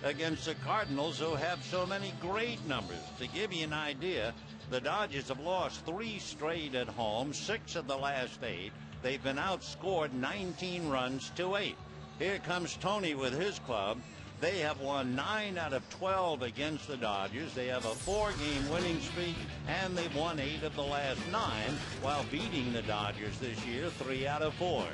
against the Cardinals, who have so many great numbers. To give you an idea, the Dodgers have lost 3 straight at home, 6 of the last 8. They've been outscored 19 runs to 8. Here comes Tony with his club. They have won 9 out of 12 against the Dodgers. They have a 4-game winning streak, and they've won 8 of the last 9 while beating the Dodgers this year 3 out of 4.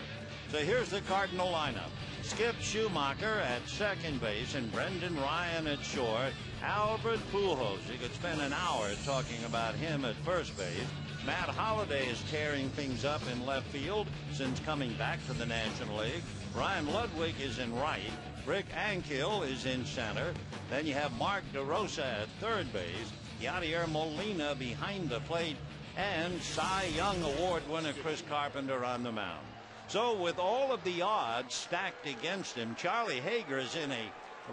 So here's the Cardinal lineup. Skip Schumacher at second base and Brendan Ryan at short. Albert Pujols, you could spend an hour talking about him at first base. Matt Holliday is tearing things up in left field since coming back to the National League. Ryan Ludwig is in right. Rick Ankiel is in center. Then you have Mark DeRosa at third base. Yadier Molina behind the plate. And Cy Young Award winner Chris Carpenter on the mound. So with all of the odds stacked against him, Charlie Hager is in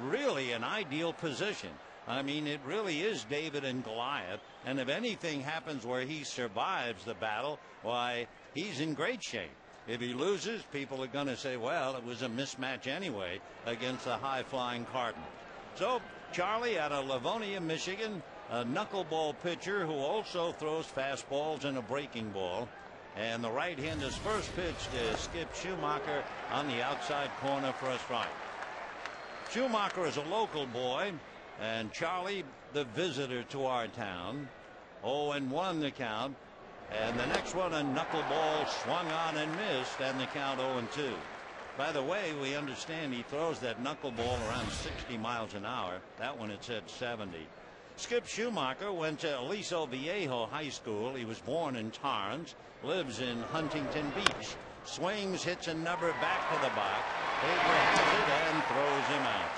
really an ideal position. I mean, it really is David and Goliath. And if anything happens where he survives the battle, why, he's in great shape. If he loses, people are going to say, well, it was a mismatch anyway against the high-flying Cardinals. So Charlie out of Livonia, Michigan, a knuckleball pitcher who also throws fastballs and a breaking ball. And the right-hander's first pitch to Skip Schumacher on the outside corner for a strike. Schumacher is a local boy, and Charlie the visitor to our town. 0-1 the count. And the next one, a knuckleball swung on and missed, and the count 0-2. By the way, we understand he throws that knuckleball around 60 miles an hour. That one it said 70. Skip Schumacher went to Aliso Viejo High School. He was born in Torrance, lives in Huntington Beach. Swings, hits a number back to the box. Hager has it and throws him out.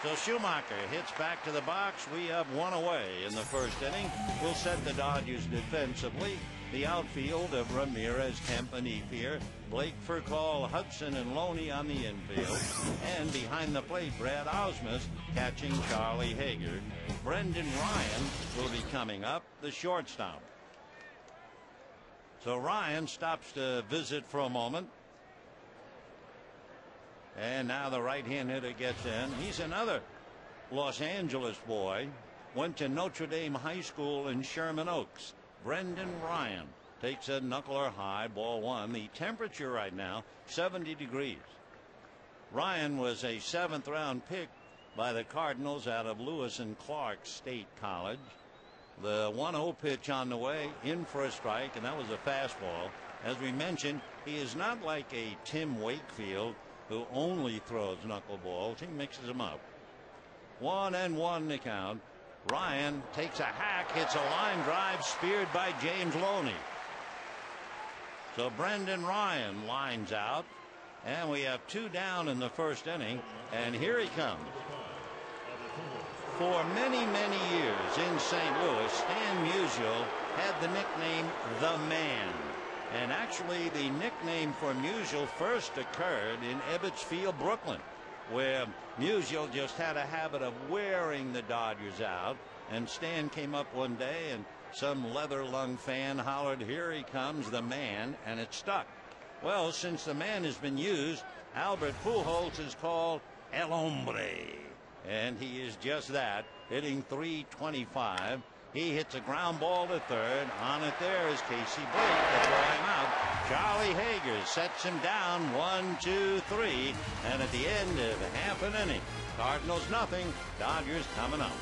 So Schumacher hits back to the box. We have one away in the first inning. We'll set the Dodgers defensively. The outfield of Ramirez, Kemp, and Ethier. Blake Furcall, Hudson, and Loney on the infield. And behind the plate, Brad Ausmus catching Charlie Hager. Brendan Ryan will be coming up, the shortstop. So Ryan stops to visit for a moment. And now the right-hand hitter gets in. He's another Los Angeles boy. Went to Notre Dame High School in Sherman Oaks. Brendan Ryan takes a knuckler high, ball 1. The temperature right now, 70 degrees. Ryan was a 7th-round pick by the Cardinals out of Lewis and Clark State College. The 1-0 pitch on the way, in for a strike, and that was a fastball. As we mentioned, he is not like a Tim Wakefield who only throws knuckleballs. He mixes them up. 1-1 the count. Ryan takes a hack, hits a line drive, speared by James Loney. So Brendan Ryan lines out, and we have 2 down in the first inning, and here he comes. For many, many years in St. Louis, Stan Musial had the nickname The Man. And actually, the nickname for Musial first occurred in Ebbets Field, Brooklyn, where Musial just had a habit of wearing the Dodgers out. And Stan came up one day, and some leather-lung fan hollered, "Here he comes, the Man," and it stuck. Well, since the Man has been used, Albert Pujols is called El Hombre. And he is just that, hitting .325. He hits a ground ball to third. On it there is Casey Blake to throw him out. Charlie Hager sets him down 1, 2, 3. And at the end of half an inning, Cardinals nothing, Dodgers coming up.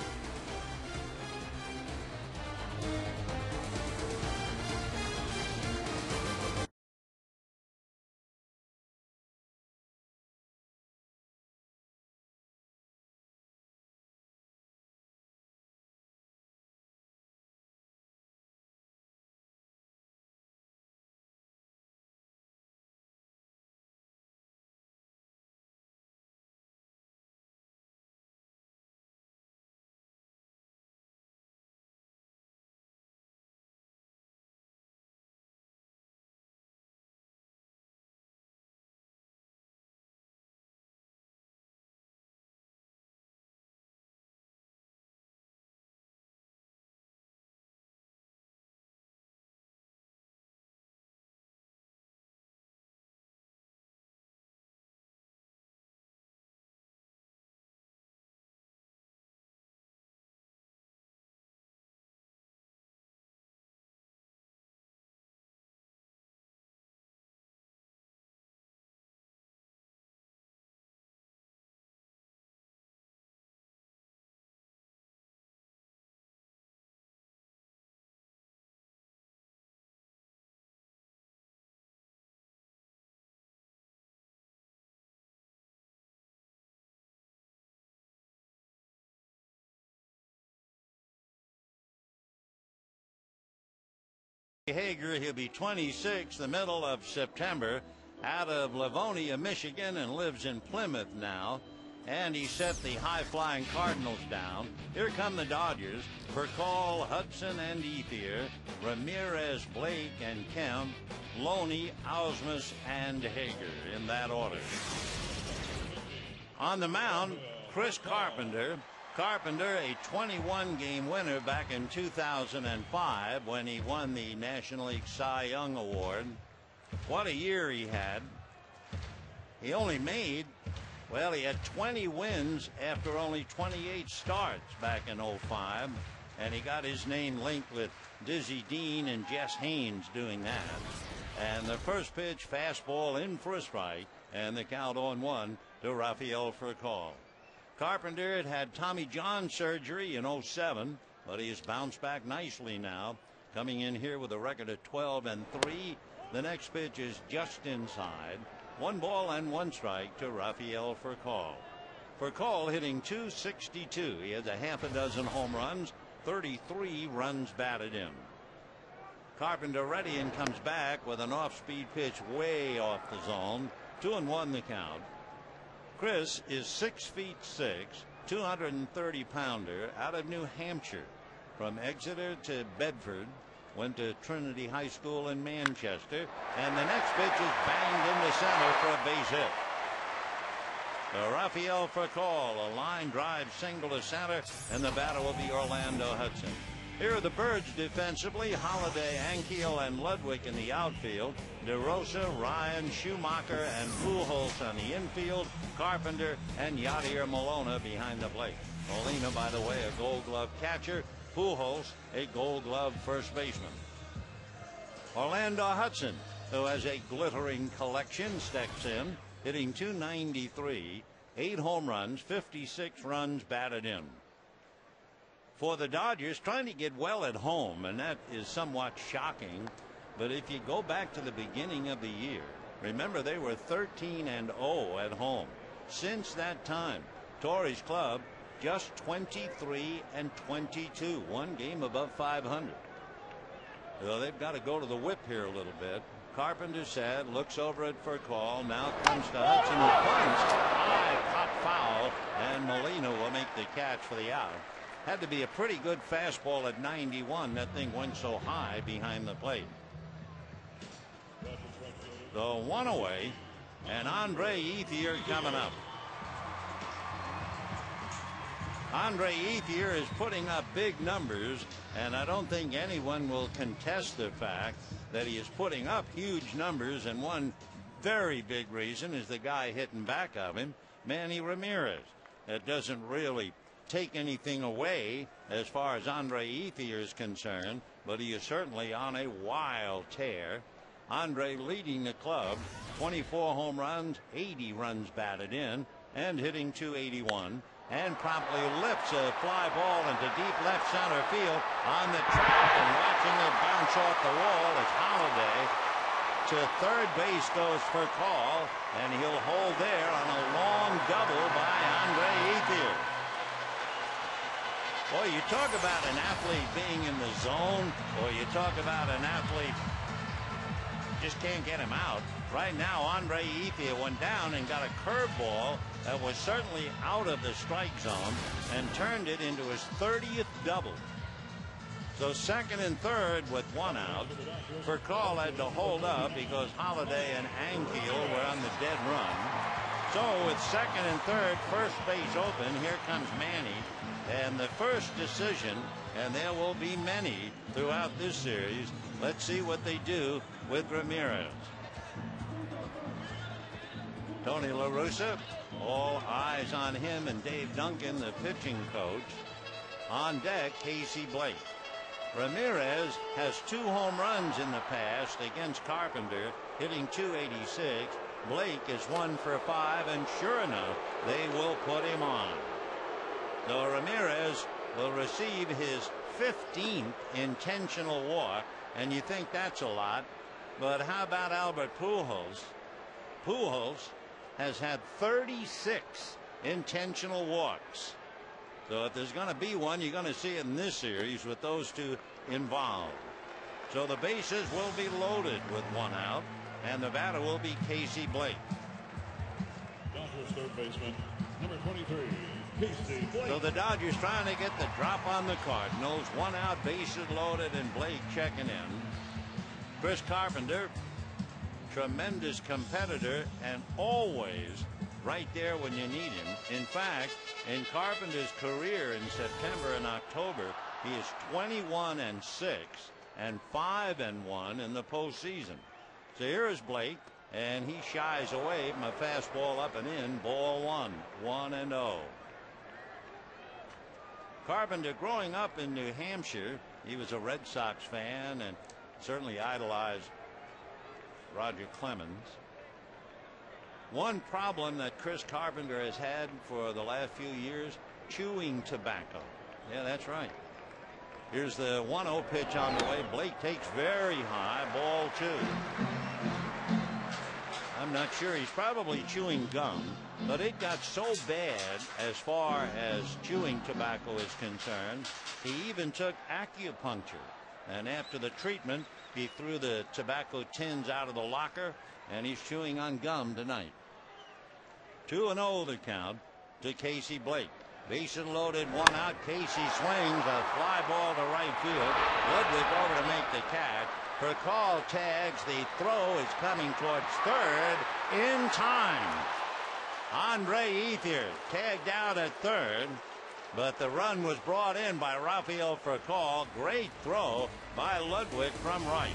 Hager, he'll be 26 the middle of September, out of Livonia, Michigan, and lives in Plymouth now. And he set the high-flying Cardinals down. Here come the Dodgers. Pujols, Hudson, and Ethier, Ramirez, Blake, and Kemp, Loney, Ausmus, and Hager, in that order. On the mound, Chris Carpenter. Carpenter, a 21-game winner back in 2005 when he won the National League Cy Young Award. What a year he had. He only made, well, he had 20 wins after only 28 starts back in 05, and he got his name linked with Dizzy Dean and Jess Haynes doing that. And the first pitch, fastball in for a strike, and the count on 1 to Rafael Furcal. Carpenter had had Tommy John surgery in 07, but he has bounced back nicely now, coming in here with a record of 12-3. The next pitch is just inside. 1 ball and 1 strike to Rafael Furcal. Furcal hitting .262. He has a half a dozen home runs, 33 runs batted in. Carpenter ready and comes back with an off-speed pitch way off the zone. 2-1 the count. Chris is 6'6", 230-pounder out of New Hampshire. From Exeter to Bedford, went to Trinity High School in Manchester, and the next pitch is banged into center for a base hit. Rafael Furcal, a line drive single to center, and the batter will be Orlando Hudson. Here are the Birds defensively: Holiday, Ankiel, and Ludwig in the outfield. DeRosa, Ryan, Schumacher, and Pujols on the infield. Carpenter and Yadier Molina behind the plate. Molina, by the way, a Gold Glove catcher. Pujols, a Gold Glove first baseman. Orlando Hudson, who has a glittering collection, steps in, hitting .293, 8 home runs, 56 runs batted in. For the Dodgers, trying to get well at home, and that is somewhat shocking. But if you go back to the beginning of the year, remember they were 13-0 at home. Since that time, Torrey's club just 23-22, 1 game above 500. So they've got to go to the whip here a little bit. Carpenter sad, looks over at Furcal, now comes to Hudson, who bunts, high pop foul, and Molina will make the catch for the out. Had to be a pretty good fastball at 91. That thing went so high behind the plate. The 1 away, and Andre Ethier coming up. Andre Ethier is putting up big numbers, and I don't think anyone will contest the fact that he is putting up huge numbers, and one very big reason is the guy hitting back of him, Manny Ramirez. That doesn't really take anything away as far as Andre Ethier is concerned, but he is certainly on a wild tear. Andre leading the club, 24 home runs, 80 runs batted in, and hitting .281, and promptly lifts a fly ball into deep left center field on the track, and watching it bounce off the wall is Holiday. To third base goes Furcal, and he'll hold there on a long double by Andre Ethier. Boy, you talk about an athlete being in the zone, or you talk about an athlete just can't get him out. Right now, Andre Ethier went down and got a curveball that was certainly out of the strike zone and turned it into his 30th double. So second and third with 1 out. Furcal had to hold up because Holiday and Ankiel were on the dead run. So with second and third, first base open, here comes Manny. And the first decision, and there will be many throughout this series. Let's see what they do with Ramirez. Tony La Russa, all eyes on him, and Dave Duncan, the pitching coach. On deck, Casey Blake. Ramirez has 2 home runs in the past against Carpenter, hitting .286. Blake is 1 for 5, and sure enough, they will put him on. So Ramirez will receive his 15th intentional walk, and you think that's a lot, but how about Albert Pujols? Pujols has had 36 intentional walks. So if there's going to be one, you're going to see it in this series with those two involved. So the bases will be loaded with one out, and the batter will be Casey Blake. Dodgers third baseman, number 23, Casey Blake. So the Dodgers trying to get the drop on the Cardinals. One out, bases loaded, and Blake checking in. Chris Carpenter, tremendous competitor and always right there when you need him. In fact, in Carpenter's career in September and October, he is 21-6 and 5-1 in the postseason. So here is Blake, and he shies away from a fastball up and in. Ball one, 1-0. Carpenter, growing up in New Hampshire, he was a Red Sox fan and certainly idolized Roger Clemens. One problem that Chris Carpenter has had for the last few years, chewing tobacco. Yeah, that's right. Here's the 1-0 pitch on the way. Blake takes very high, ball two. I'm not sure. He's probably chewing gum, but it got so bad as far as chewing tobacco is concerned, he even took acupuncture. And after the treatment, he threw the tobacco tins out of the locker, and he's chewing on gum tonight. 2-0 the count to Casey Blake. Bases loaded, one out. Casey swings a fly ball to right field. Ludwig over to make the catch. Pujols tags. The throw is coming towards third in time. Andre Ethier tagged out at third, but the run was brought in by Rafael Pujols. Great throw by Ludwig from right.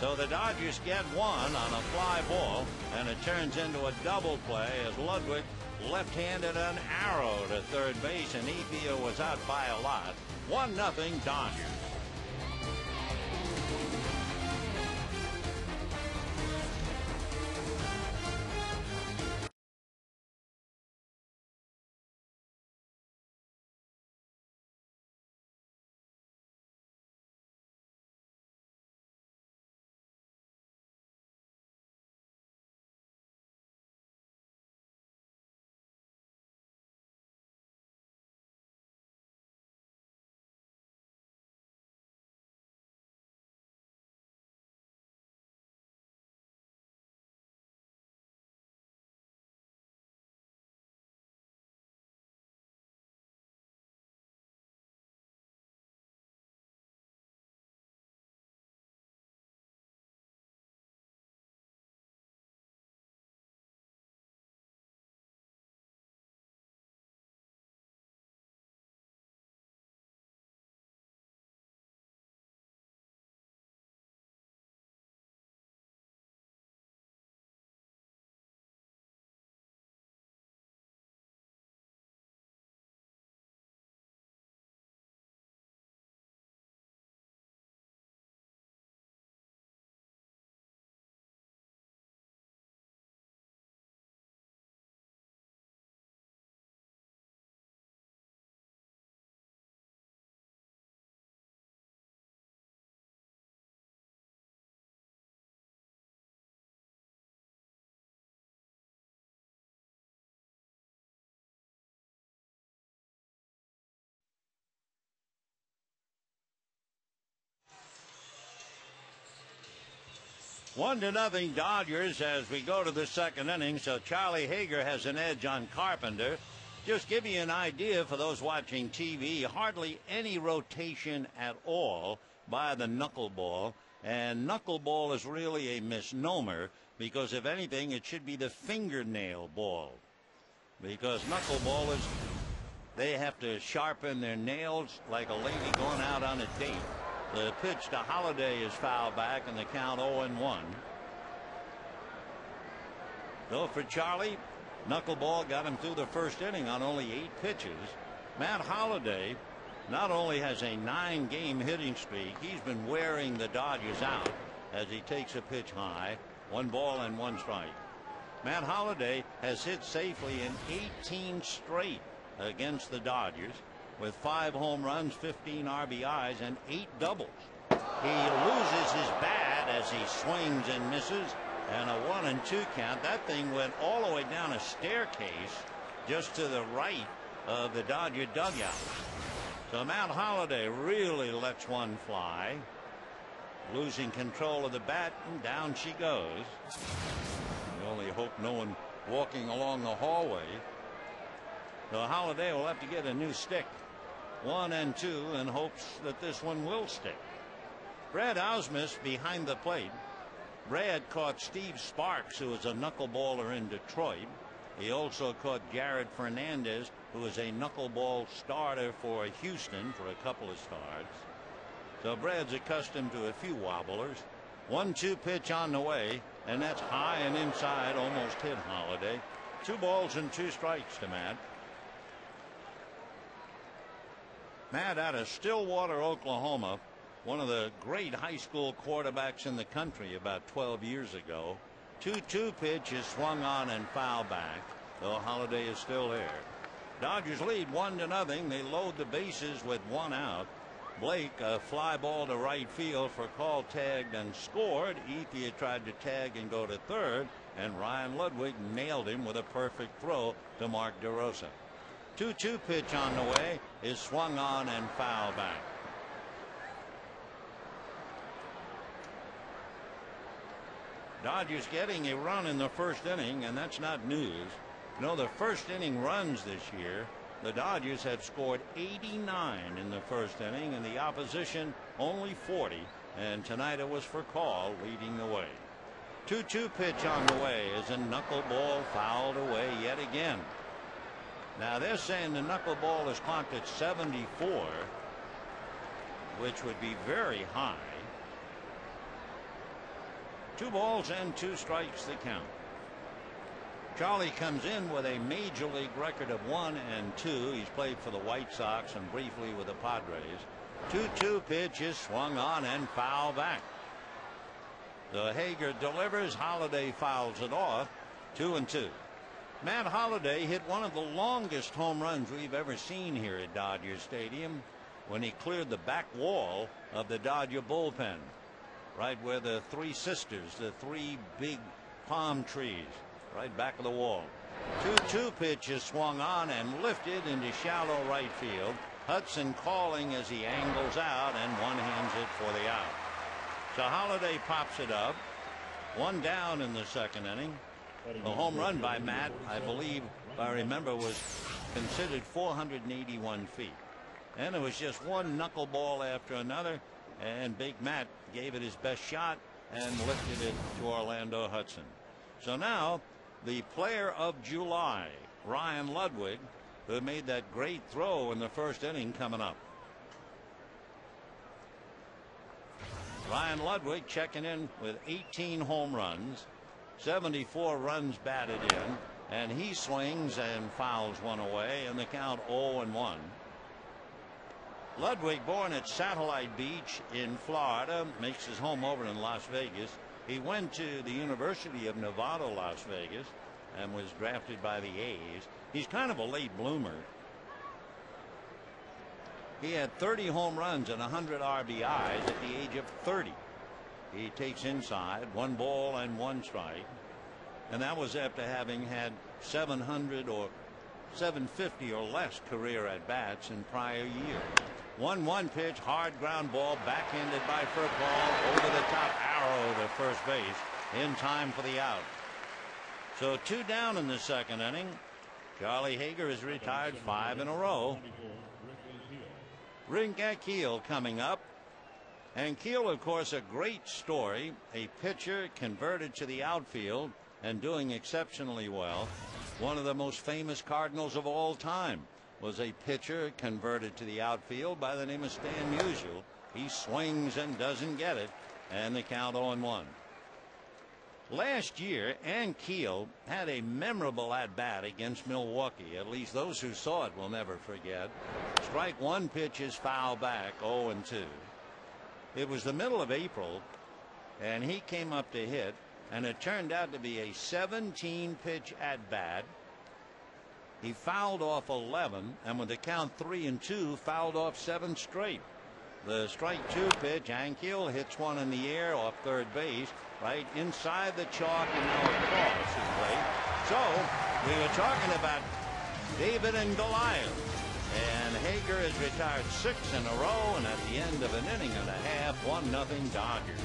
So the Dodgers get one on a fly ball, and it turns into a double play as Ludwig left-handed an arrow to third base, and Ankiel was out by a lot. 1-0 Dodgers. One to nothing Dodgers as we go to the second inning. So Charlie Hager has an edge on Carpenter. Just give you an idea for those watching TV, hardly any rotation at all by the knuckleball. And knuckleball is really a misnomer because if anything, it should be the fingernail ball. Because knuckleball is, they have to sharpen their nails like a lady going out on a date. The pitch to Holiday is fouled back and the count 0-1. So for Charlie, knuckleball got him through the first inning on only 8 pitches. Matt Holliday not only has a 9-game hitting streak, he's been wearing the Dodgers out as he takes a pitch high. 1 ball and 1 strike. Matt Holliday has hit safely in 18 straight against the Dodgers, with 5 home runs, 15 RBIs, and 8 doubles. He loses his bat as he swings and misses, and a 1-2 count. That thing went all the way down a staircase just to the right of the Dodger dugout. So Matt Holliday really lets one fly. losing control of the bat, and down she goes. We only hope no one walking along the hallway. So Holiday will have to get a new stick, 1 and 2, in hopes that this one will stick. Brad Ausmus behind the plate. Brad caught Steve Sparks, who was a knuckleballer in Detroit. He also caught Garrett Fernandez, who was a knuckleball starter for Houston for a couple of starts. So Brad's accustomed to a few wobblers. 1-2 pitch on the way, and that's high and inside, almost hit Holiday. 2 balls and 2 strikes to Matt. Matt out of Stillwater, Oklahoma, one of the great high school quarterbacks in the country about 12 years ago. 2-2 pitch is swung on and foul back, though Holiday is still there. Dodgers lead 1-0. They load the bases with 1 out. Blake, a fly ball to right field for call, tagged and scored. Ethier tried to tag and go to third, and Ryan Ludwig nailed him with a perfect throw to Mark DeRosa. 2-2 pitch on the way is swung on and foul back. Dodgers getting a run in the first inning, and that's not news. You know, the first inning runs this year, the Dodgers had scored 89 in the first inning, and the opposition only 40. And tonight it was for Call leading the way. 2-2 pitch on the way is a knuckleball fouled away yet again. Now they're saying the knuckleball is clocked at 74, which would be very high. 2 balls and 2 strikes the count. Charlie comes in with a major league record of 1 and 2. He's played for the White Sox and briefly with the Padres. 2-2 pitch is swung on and foul back. The Hager delivers. Holiday fouls it off. 2-2. Matt Holliday hit one of the longest home runs we've ever seen here at Dodger Stadium when he cleared the back wall of the Dodger bullpen, right where the 3 sisters, the 3 big palm trees, right back of the wall. 2-2 pitch is swung on and lifted into shallow right field. Hudson calling as he angles out, and one hands it for the out. So Holliday pops it up. 1 down in the second inning. The home run by Matt, I believe, if I remember, was considered 481 feet. And it was just one knuckleball after another, and Big Matt gave it his best shot and lifted it to Orlando Hudson. So now the player of July, Ryan Ludwig, who made that great throw in the first inning, coming up. Ryan Ludwig checking in with 18 home runs, 74 runs batted in, and he swings and fouls one away, and the count 0-1. Ludwig, born at Satellite Beach in Florida, makes his home over in Las Vegas. He went to the University of Nevada, Las Vegas, and was drafted by the A's. He's kind of a late bloomer. He had 30 home runs and 100 RBIs at the age of 30. He takes inside, 1 ball and 1 strike, and that was after having had 700 or 750 or less career at bats in prior years. 1-1 pitch, hard ground ball, backhanded by Furcal, over the top arrow to first base in time for the out. So 2 down in the second inning. Charlie Hager is retired 5 in a row. Rick Ankiel coming up. Ankiel, of course, a great story. A pitcher converted to the outfield and doing exceptionally well. One of the most famous Cardinals of all time was a pitcher converted to the outfield by the name of Stan Musial. He swings and doesn't get it, and the count 0-1. Last year, Ankiel had a memorable at-bat against Milwaukee. At least those who saw it will never forget. Strike 1 pitch is foul back, 0-2. It was the middle of April, and he came up to hit, and it turned out to be a 17-pitch at-bat. He fouled off 11, and with the count 3-2, fouled off 7 straight. The strike 2 pitch, Ankiel hits one in the air off third base, right inside the chalk, and now across his plate. So we were talking about David and Goliath, and Hager has retired 6 in a row, and at the end of an inning and a half, 1-0 Dodgers.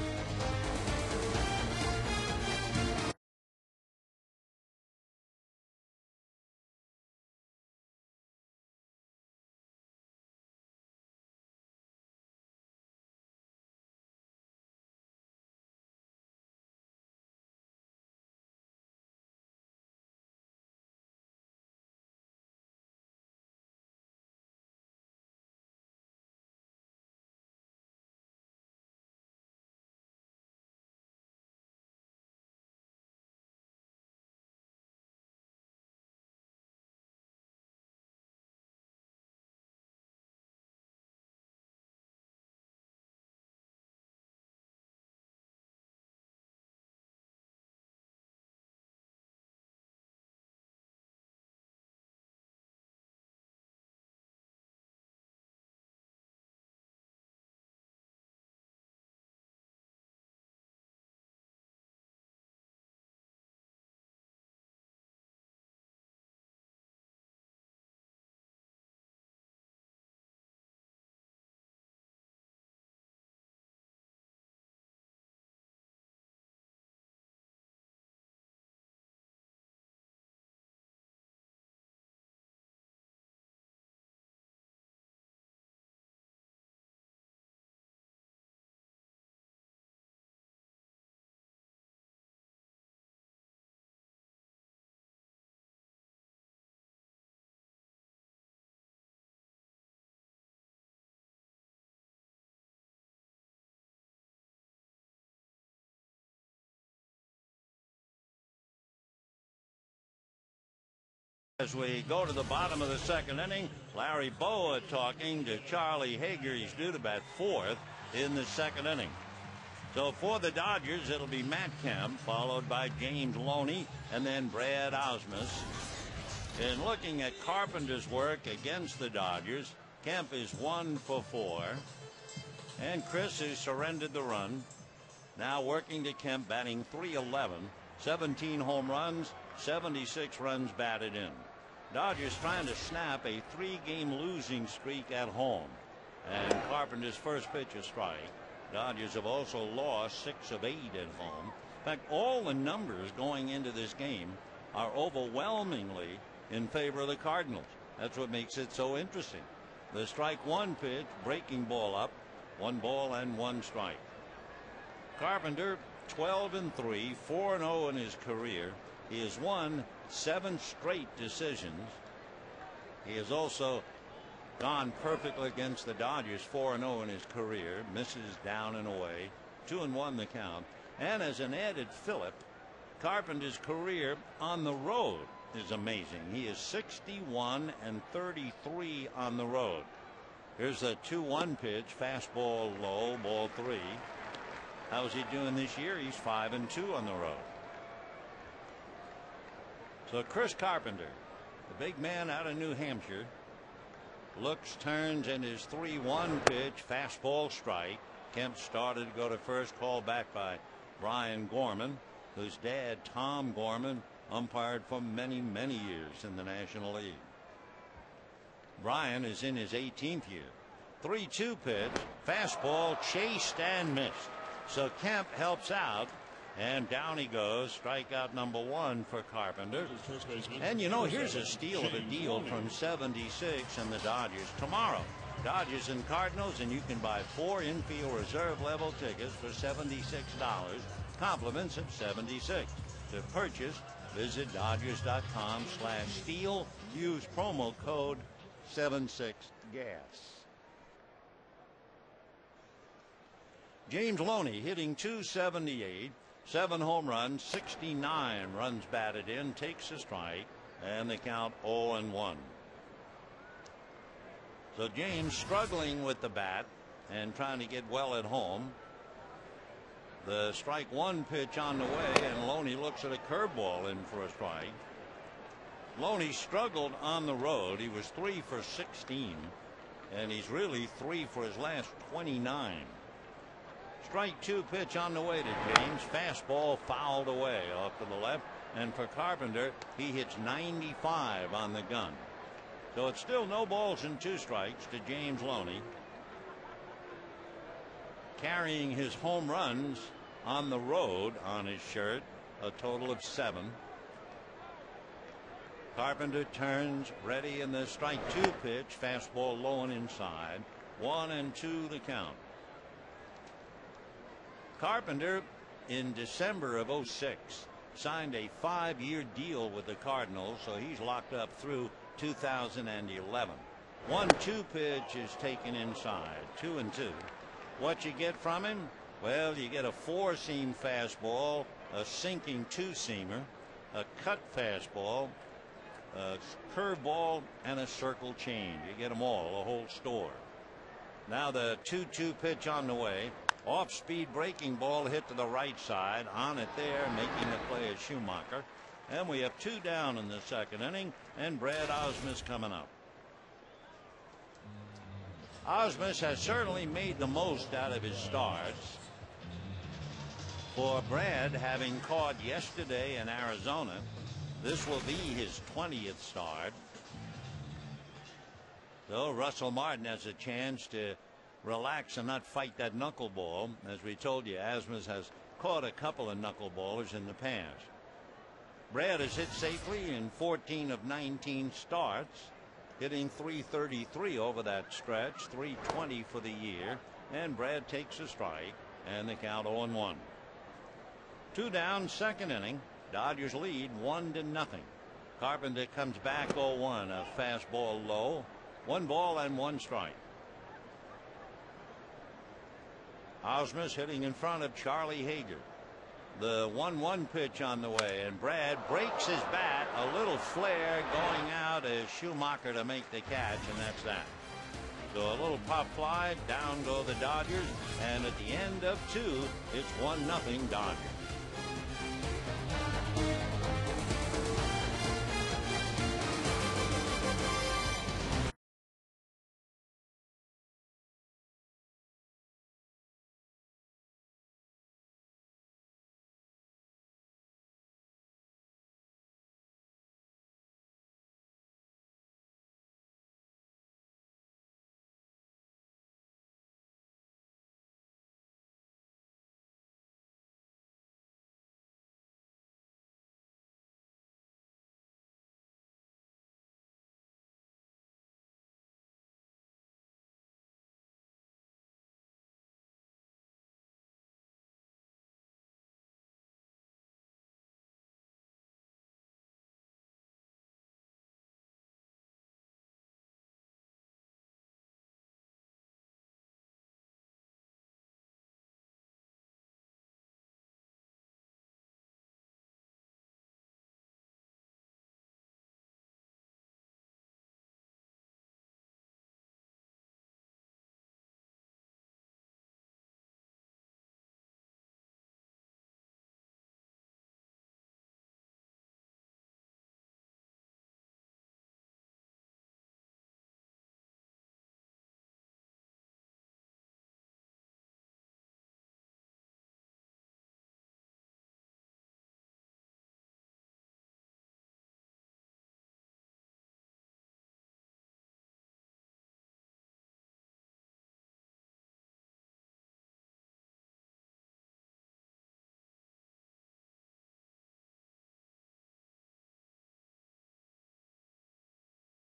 As we go to the bottom of the second inning, Larry Boa talking to Charlie Hager. He's due to bat 4th in the second inning. So for the Dodgers, it'll be Matt Kemp, followed by James Loney, and then Brad Ausmus. In looking at Carpenter's work against the Dodgers, Kemp is 1 for 4. And Chris has surrendered the run. Now working to Kemp, batting .311, 17 home runs, 76 runs batted in. Dodgers trying to snap a 3-game losing streak at home. And Carpenter's first pitch is strike. Dodgers have also lost 6 of 8 at home. In fact, all the numbers going into this game are overwhelmingly in favor of the Cardinals. That's what makes it so interesting. The strike 1 pitch, breaking ball up, 1 ball and 1 strike. Carpenter 12-3, 4-0 in his career. He has won 7 straight decisions. He has also gone perfectly against the Dodgers, 4-0 in his career. Misses down and away, 2-1 the count. And as an added fillip, Carpenter's career on the road is amazing. He is 61-33 on the road. Here's a 2-1 pitch, fastball low, ball 3. How's he doing this year? He's 5-2 on the road. So Chris Carpenter, the big man out of New Hampshire, looks, turns, and his 3-1 pitch, fastball strike. Kemp started to go to first, called back by Brian Gorman, whose dad, Tom Gorman, umpired for many, many years in the National League. Brian is in his 18th year. 3-2 pitch, fastball chased and missed. So Kemp helps out, and down he goes. Strikeout number 1 for Carpenter. And you know, here's a steal of a deal from 76 and the Dodgers tomorrow. Dodgers and Cardinals, and you can buy 4 infield reserve level tickets for $76. Compliments at 76. To purchase, visit Dodgers.com/steal. Use promo code 76GAS. James Loney hitting .278, 7 home runs, 69 runs batted in, takes a strike, and the count 0-1. So James struggling with the bat and trying to get well at home. The strike 1 pitch on the way, and Loney looks at a curveball in for a strike. Loney struggled on the road. He was 3 for 16, and he's really 3 for his last 29. Strike 2 pitch on the way to James. Fastball fouled away off to the left. And for Carpenter, he hits 95 on the gun. So it's still no balls and 2 strikes to James Loney, carrying his home runs on the road on his shirt, a total of 7. Carpenter turns, ready, in the strike 2 pitch, fastball low and inside, 1-2 the count. Carpenter in December of '06 signed a 5-year deal with the Cardinals, so he's locked up through 2011. 1-2 pitch is taken inside, 2-2. What you get from him? Well, you get a 4-seam fastball, a sinking 2-seamer, a cut fastball, a curveball, and a circle change. You get them all, a whole store. Now the 2-2 pitch on the way. Off-speed breaking ball hit to the right side. On it there, making the play is Schumacher. And we have 2 down in the 2nd inning, and Brad Ausmus coming up. Ausmus has certainly made the most out of his starts. For Brad, having caught yesterday in Arizona, this will be his 20th start. So Russell Martin has a chance to relax and not fight that knuckleball. As we told you, Ausmus has caught a couple of knuckleballers in the past. Brad has hit safely in 14 of 19 starts, hitting .333 over that stretch, .320 for the year, and Brad takes a strike, and the count 0-1. 2 down, 2nd inning. Dodgers lead 1-0. Carpenter comes back 0-1, a fastball low, 1 ball and 1 strike. Ausmus hitting in front of Charlie Hager. The 1-1 pitch on the way, and Brad breaks his bat. A little flare going out as Schumacher to make the catch, and that's that. So a little pop fly, down go the Dodgers, and at the end of 2, it's 1-0 Dodgers.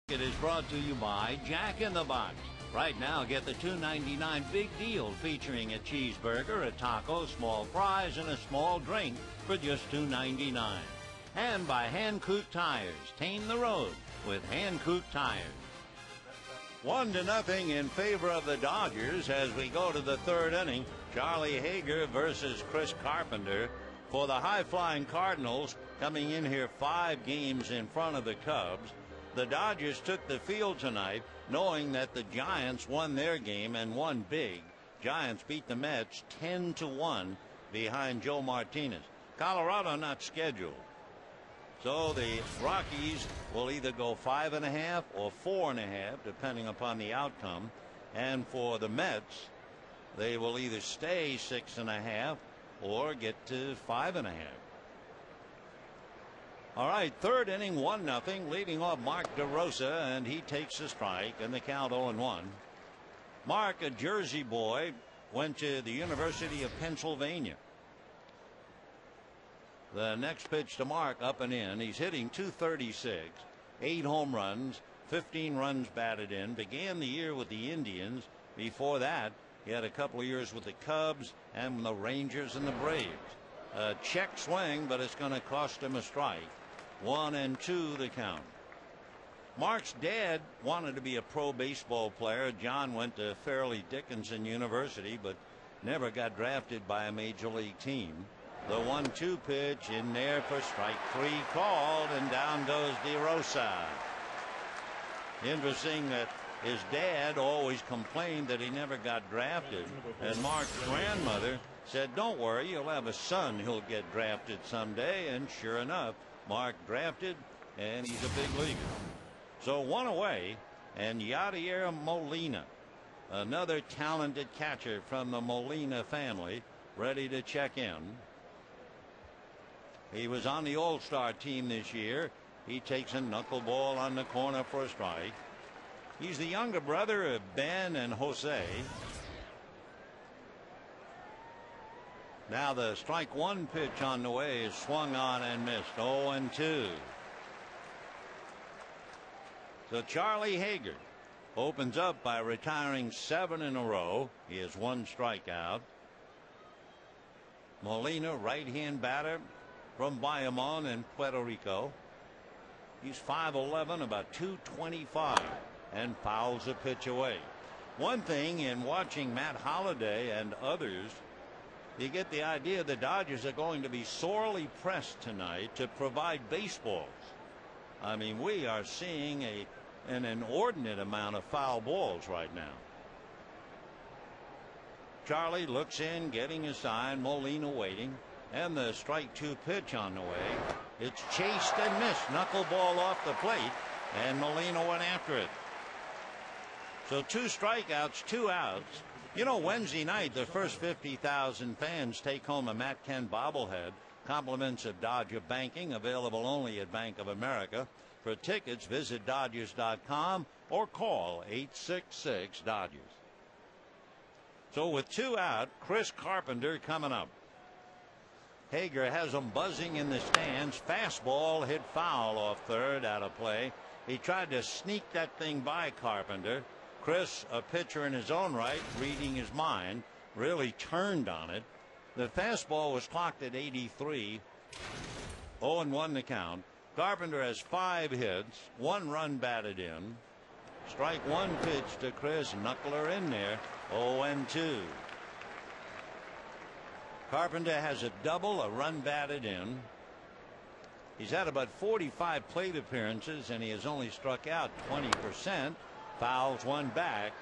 It is brought to you by Jack in the Box. Right now, get the $2.99 big deal featuring a cheeseburger, a taco, small fries, and a small drink for just $2.99. And by Hankook Tires. Tame the road with Hankook Tires. 1-0 in favor of the Dodgers as we go to the 3rd inning. Charlie Hager versus Chris Carpenter for the high-flying Cardinals, coming in here 5 games in front of the Cubs. The Dodgers took the field tonight knowing that the Giants won their game and won big. Giants beat the Mets 10-1 behind Joe Martinez. Colorado not scheduled. So the Rockies will either go 5.5 or 4.5 depending upon the outcome. And for the Mets, they will either stay 6.5 or get to 5.5. All right, third inning, 1-0, leading off Mark DeRosa, and he takes a strike, and the count 0-1. Mark, a Jersey boy, went to the University of Pennsylvania. The next pitch to Mark, up and in. He's hitting .236, 8 home runs, 15 runs batted in. Began the year with the Indians. Before that, he had a couple of years with the Cubs and the Rangers and the Braves. A check swing, but it's going to cost him a strike. 1-2 the count. Mark's dad wanted to be a pro baseball player. John went to Fairleigh Dickinson University, but never got drafted by a major league team. The 1-2 pitch in there for strike 3 called, and down goes DeRosa. Interesting that his dad always complained that he never got drafted, and Mark's grandmother said, "Don't worry, you'll have a son who'll get drafted someday." And sure enough, Mark drafted, and he's a big leaguer. So one away, and Yadier Molina, another talented catcher from the Molina family, ready to check in. He was on the All-Star team this year. He takes a knuckleball on the corner for a strike. He's the younger brother of Ben and Jose. Now the strike 1 pitch on the way is swung on and missed. 0-2. So Charlie Hager opens up by retiring 7 in a row. He has 1 strikeout. Molina, right-hand batter from Bayamon in Puerto Rico. He's 5'11", about 225, and fouls a pitch away. One thing in watching Matt Holliday and others, you get the idea the Dodgers are going to be sorely pressed tonight to provide baseballs. I mean, we are seeing an inordinate amount of foul balls right now. Charlie looks in, getting a sign. Molina waiting, and the strike 2 pitch on the way. It's chased and missed. Knuckleball off the plate, and Molina went after it. So 2 strikeouts, 2 outs. You know, Wednesday night, the first 50,000 fans take home a Matt Kent bobblehead. Compliments of Dodger Banking, available only at Bank of America. For tickets, visit Dodgers.com or call 866-DODGERS. So with 2 out, Chris Carpenter coming up. Hager has him buzzing in the stands. Fastball hit foul off third, out of play. He tried to sneak that thing by Carpenter. Chris, a pitcher in his own right, reading his mind, really turned on it. The fastball was clocked at 83. 0-1 the count. Carpenter has 5 hits, 1 run batted in. Strike 1 pitch to Chris. Knuckler in there. 0-2. Carpenter has a double, a run batted in. He's had about 45 plate appearances, and he has only struck out 20%. Fouls 1 back,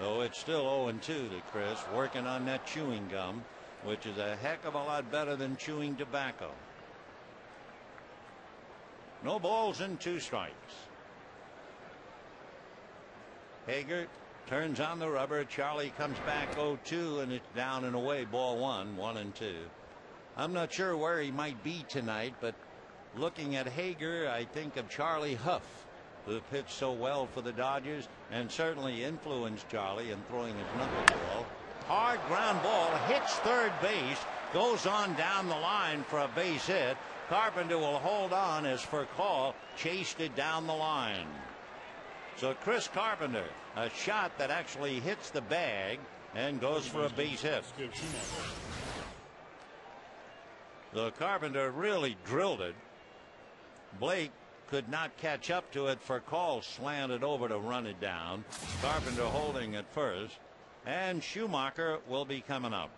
though it's still 0-2 to Chris, working on that chewing gum, which is a heck of a lot better than chewing tobacco. No balls and 2 strikes. Hager turns on the rubber. Charlie comes back 0-2, and it's down and away. Ball 1, 1-2. I'm not sure where he might be tonight, but looking at Hager, I think of Charlie Huff, who pitched so well for the Dodgers and certainly influenced Charlie in throwing his knuckleball. Hard ground ball, hits third base, goes on down the line for a base hit. Carpenter will hold on as Furcal chased it down the line. So Chris Carpenter, a shot that actually hits the bag and goes for a base hit. The Carpenter really drilled it. Blake could not catch up to it. Furcal slanted over to run it down. Carpenter holding at first, and Schumacher will be coming up.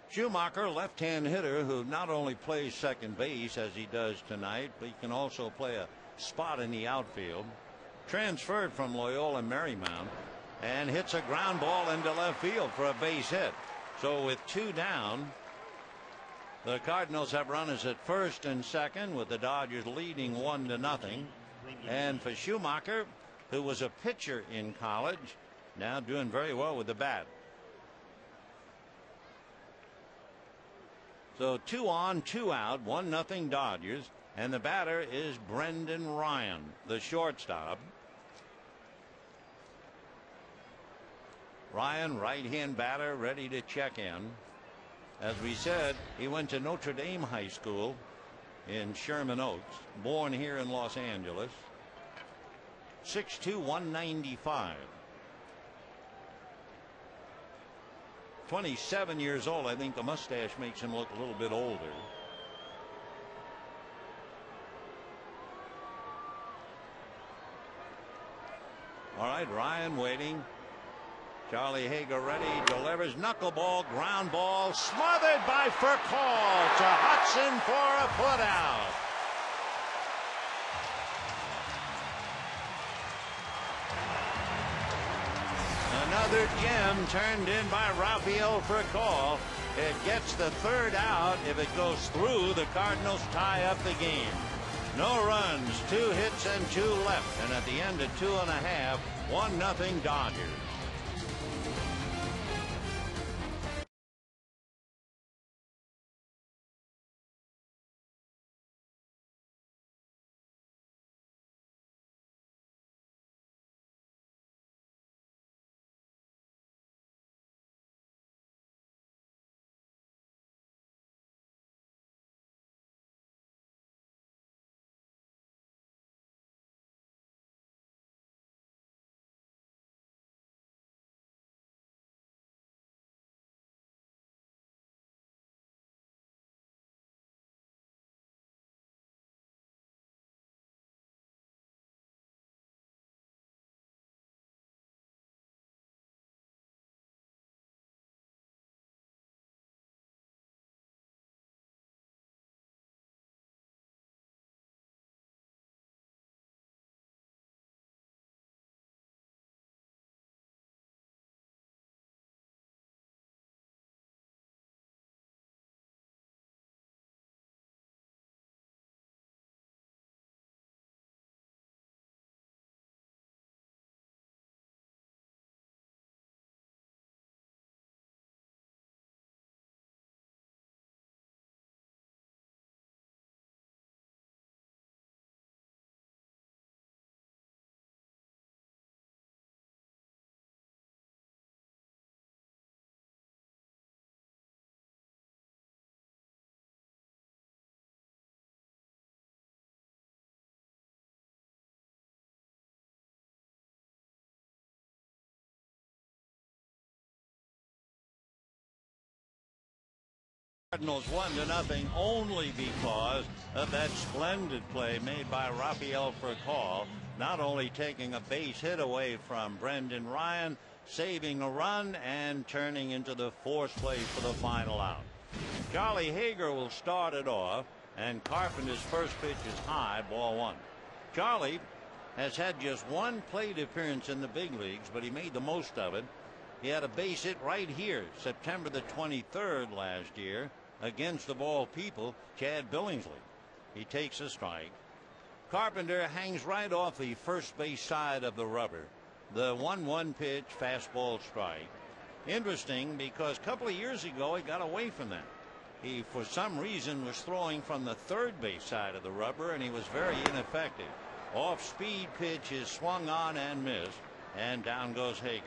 Schumacher, left-hand hitter who not only plays second base as he does tonight, but he can also play a spot in the outfield. Transferred from Loyola Marymount and hits a ground ball into left field for a base hit. So with 2 down, the Cardinals have runners at first and second, with the Dodgers leading 1-0. And for Schumacher, who was a pitcher in college, now doing very well with the bat. So 2 on, 2 out, 1-0 Dodgers. And the batter is Brendan Ryan, the shortstop. Ryan, right-hand batter, ready to check in. As we said, he went to Notre Dame High School in Sherman Oaks, born here in Los Angeles. 6'2", 195. 27 years old. I think the mustache makes him look a little bit older. All right, Ryan waiting. Charlie Hager ready, delivers, knuckleball, ground ball, smothered by Furcal to Hudson for a putout. Another gem turned in by Rafael Furcal. It gets the 3rd out. If it goes through, the Cardinals tie up the game. No runs, 2 hits and 2 left, and at the end of 2.5, 1-0 Dodgers. Cardinals 1-0 only because of that splendid play made by Rafael Furcal, not only taking a base hit away from Brendan Ryan, saving a run and turning into the force play for the final out. Charlie Hager will start it off, and Carpenter's first pitch is high, ball 1. Charlie has had just 1 plate appearance in the big leagues, but he made the most of it. He had a base hit right here September the 23rd last year against, of all people, Chad Billingsley. He takes a strike. Carpenter hangs right off the first base side of the rubber. The 1-1 pitch, fastball strike. Interesting because a couple of years ago he got away from that. He, for some reason, was throwing from the third base side of the rubber, and he was very ineffective. Off-speed pitch is swung on and missed, and down goes Hager.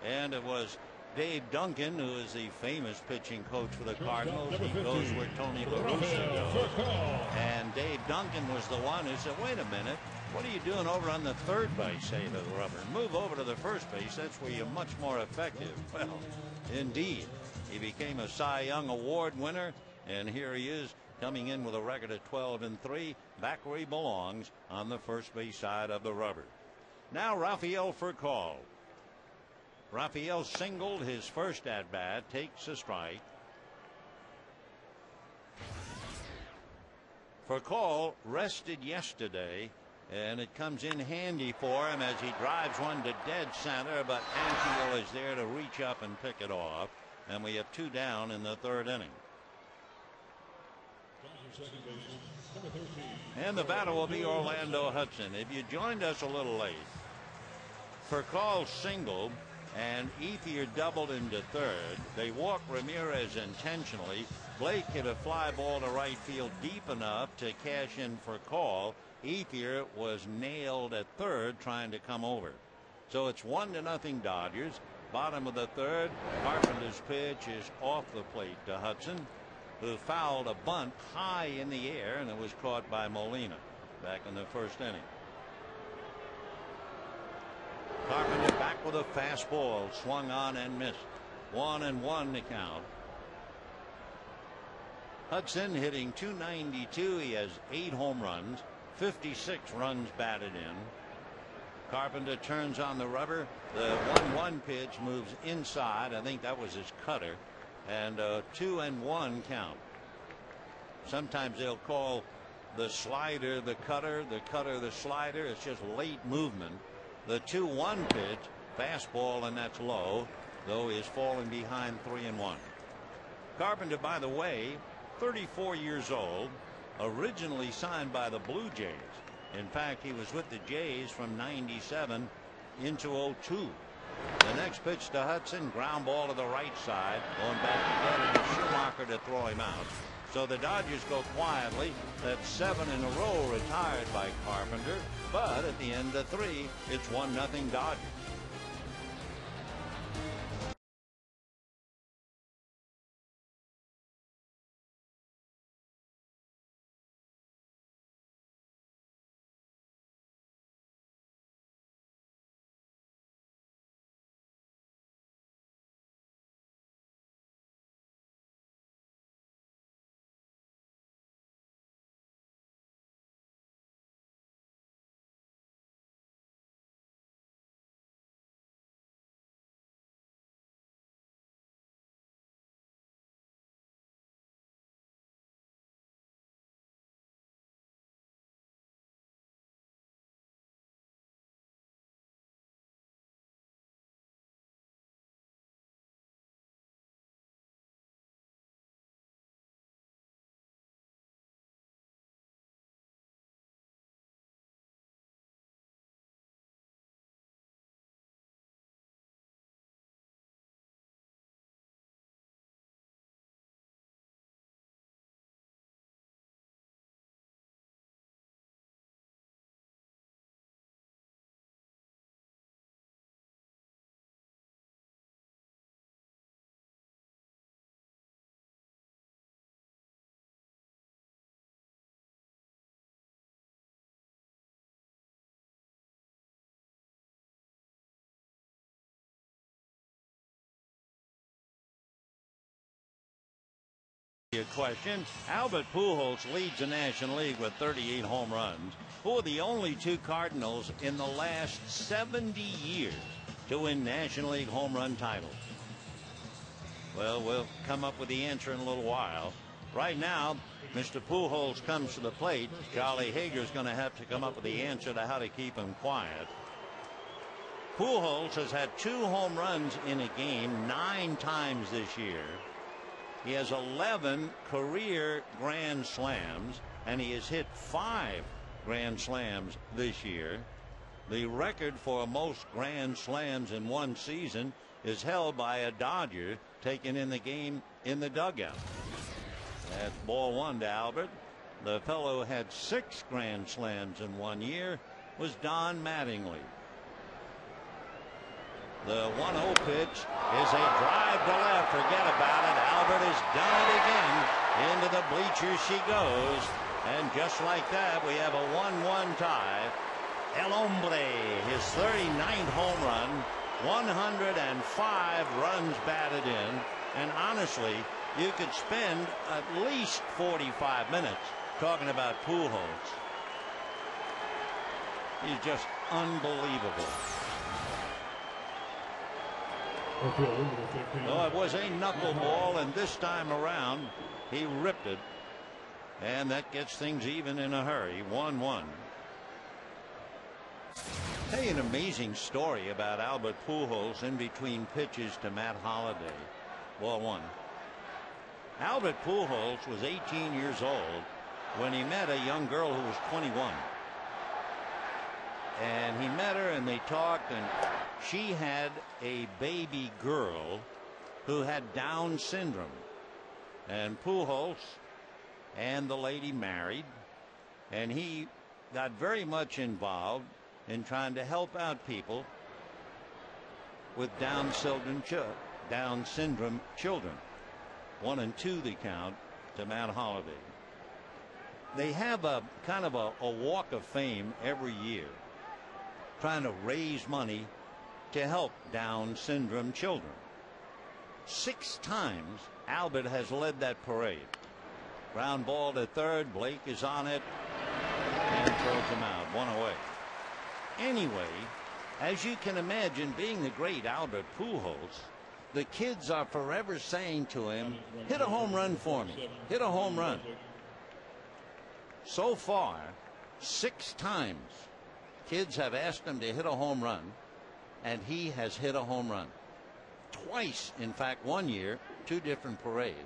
And it was Dave Duncan, who is the famous pitching coach for the Cardinals. He goes where Tony La Russa goes. And Dave Duncan was the one who said, wait a minute, what are you doing over on the third base side of the rubber? Move over to the first base. That's where you're much more effective. Well, indeed, he became a Cy Young Award winner, and here he is coming in with a record of 12-3, back where he belongs on the first base side of the rubber. Now Rafael Furcal. Rafael singled his first at bat, takes a strike. Furcal rested yesterday, and it comes in handy for him as he drives one to dead center, but Ankiel is there to reach up and pick it off, and we have 2 down in the 3rd inning. And the batter will be Orlando Hudson. If you joined us a little late, Furcal singled and Ethier doubled into third. They walked Ramirez intentionally. Blake hit a fly ball to right field deep enough to cash in for call. Ethier was nailed at third trying to come over. So it's 1-0 Dodgers. Bottom of the third. Carpenter's pitch is off the plate to Hudson, who fouled a bunt high in the air, and it was caught by Molina back in the first inning. Carpenter back with a fastball, swung on and missed. 1-1 to count. Hudson hitting .292. He has 8 home runs, 56 runs batted in. Carpenter turns on the rubber. The 1-1 pitch moves inside. I think that was his cutter, and 2-1 count. Sometimes they'll call the slider the cutter, the slider. It's just late movement. The 2-1 pitch, fastball, and that's low, though he is falling behind 3-1. Carpenter, by the way, 34 years old, originally signed by the Blue Jays. In fact, he was with the Jays from '97 into '02. The next pitch to Hudson, ground ball to the right side, going back to get it, and Schumacher to throw him out. So the Dodgers go quietly. That's 7 in a row retired by Carpenter. But at the end of 3, it's 1-0 Dodgers. Question. Albert Pujols leads the National League with 38 home runs. Who are the only 2 Cardinals in the last 70 years to win National League home run titles? Well, we'll come up with the answer in a little while. Right now, Mr. Pujols comes to the plate. Charlie Hager is going to have to come up with the answer to how to keep him quiet. Pujols has had 2 home runs in a game 9 times this year. He has 11 career grand slams, and he has hit 5 grand slams this year. The record for most grand slams in one season is held by a Dodger taken in the game in the dugout. That's ball 1 to Albert. The fellow had 6 grand slams in 1 year was Don Mattingly. The 1-0 pitch is a drive to left. Forget about it. Albert has done it again. Into the bleachers she goes. And just like that, we have a 1-1 tie. El Hombre, his 39th home run. 105 runs batted in. And honestly, you could spend at least 45 minutes talking about Pujols. He's just unbelievable. No, it was a knuckleball, and this time around he ripped it, and that gets things even in a hurry. 1-1. Hey, an amazing story about Albert Pujols in between pitches to Matt Holliday. Ball 1. Albert Pujols was 18 years old when he met a young girl who was 21. And he met her and they talked, and she had a baby girl who had Down syndrome. and Pujols and the lady married, and he got very much involved in trying to help out people with Down syndrome children. 1 and 2 the count to Matt Holliday. They have a kind of a walk of fame every year trying to raise money to help Down syndrome children. 6 times Albert has led that parade. Ground ball to third. Blake is on it and throws him out. 1 away. Anyway, as you can imagine, being the great Albert Pujols, the kids are forever saying to him, hit a home run for me. Hit a home run. So far, 6 times kids have asked him to hit a home run, and he has hit a home run. Twice, in fact, 1 year, 2 different parades.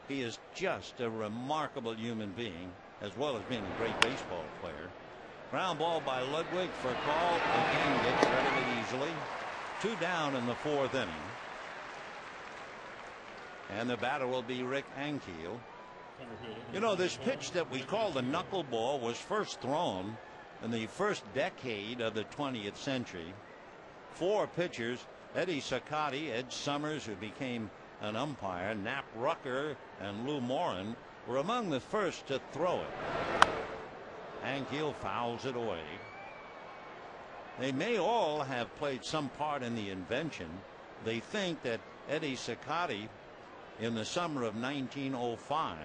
He is just a remarkable human being, as well as being a great baseball player. Ground ball by Ludwig for call. Again, gets rid of it easily. 2 down in the 4th inning. And the batter will be Rick Ankiel. You know, this pitch that we call the knuckleball was first thrown in the first decade of the 20th century. 4 pitchers, Eddie Saccotti, Ed Summers, who became an umpire, Knapp Rucker, and Lou Morin, were among the first to throw it. Ankiel fouls it away. They may all have played some part in the invention. They think that Eddie Saccotti, in the summer of 1905,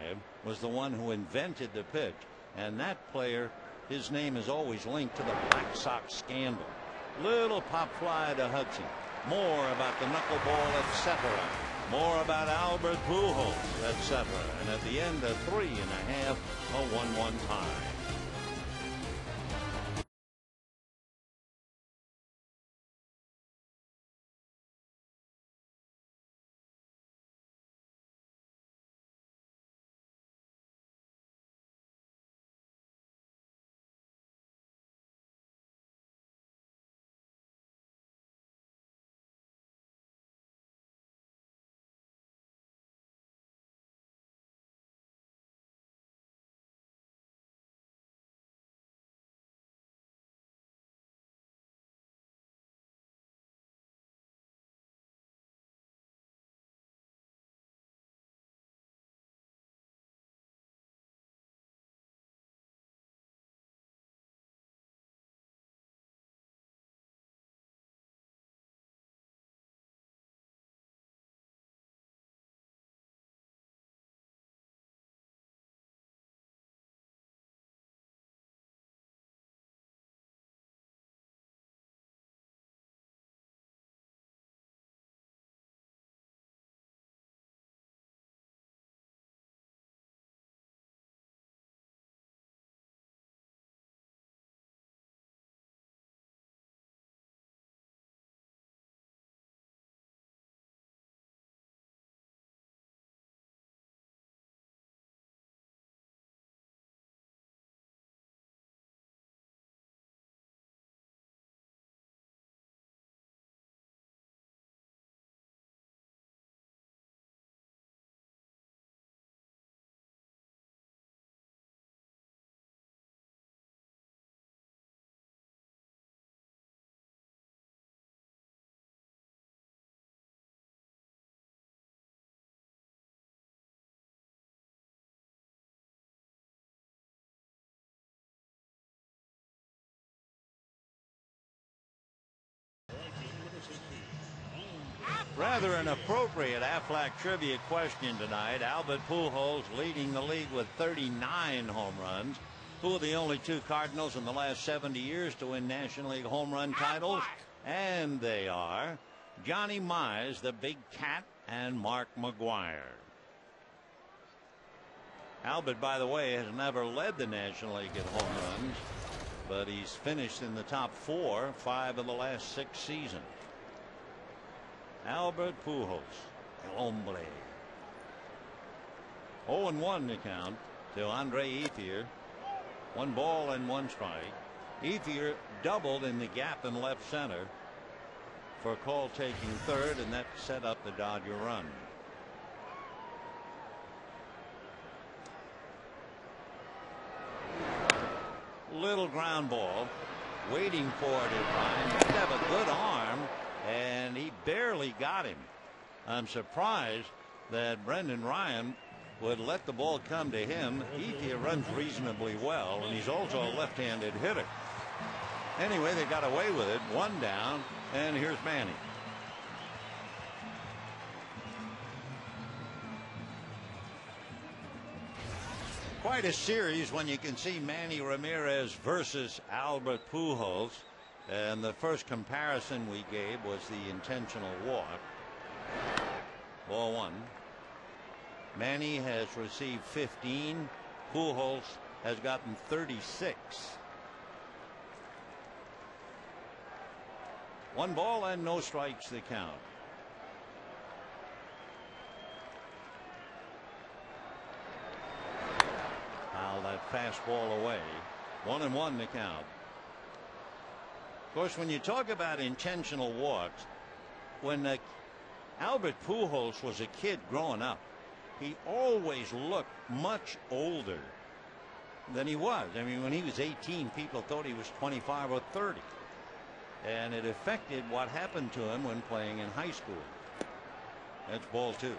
was the one who invented the pitch, and that player, his name is always linked to the Black Sox scandal. Little pop fly to Hudson. More about the knuckleball, etc. More about Albert Pujols, etc. And at the end of 3 1/2, a 1-1 tie. Rather an appropriate Aflac trivia question tonight. Albert Pujols leading the league with 39 home runs. Who are the only 2 Cardinals in the last 70 years to win National League home run titles? And they are Johnny Mize, the Big Cat, and Mark McGwire. Albert, by the way, has never led the National League at home runs, but he's finished in the top 4 5 of the last 6 seasons. Albert Pujols, el hombre. 0-1 to count to Andre Ethier. 1 ball and 1 strike. Ethier doubled in the gap in left center for Cole taking third, and that set up the Dodger run. Little ground ball, waiting for it at Ryan. He have a good arm, and he barely got him. I'm surprised that Brendan Ryan would let the ball come to him. Ethier runs reasonably well, and he's also a left-handed hitter. Anyway, they got away with it. One down, and here's Manny. Quite a series when you can see Manny Ramirez versus Albert Pujols. And the first comparison we gave was the intentional walk. Ball one. Manny has received 15. Pujols has gotten 36. 1 ball and no strikes the count. Foul that fastball away. 1-1 the count. Of course, when you talk about intentional walks, when Albert Pujols was a kid growing up, he always looked much older than he was. I mean, when he was 18, people thought he was 25 or 30. And it affected what happened to him when playing in high school. That's ball two.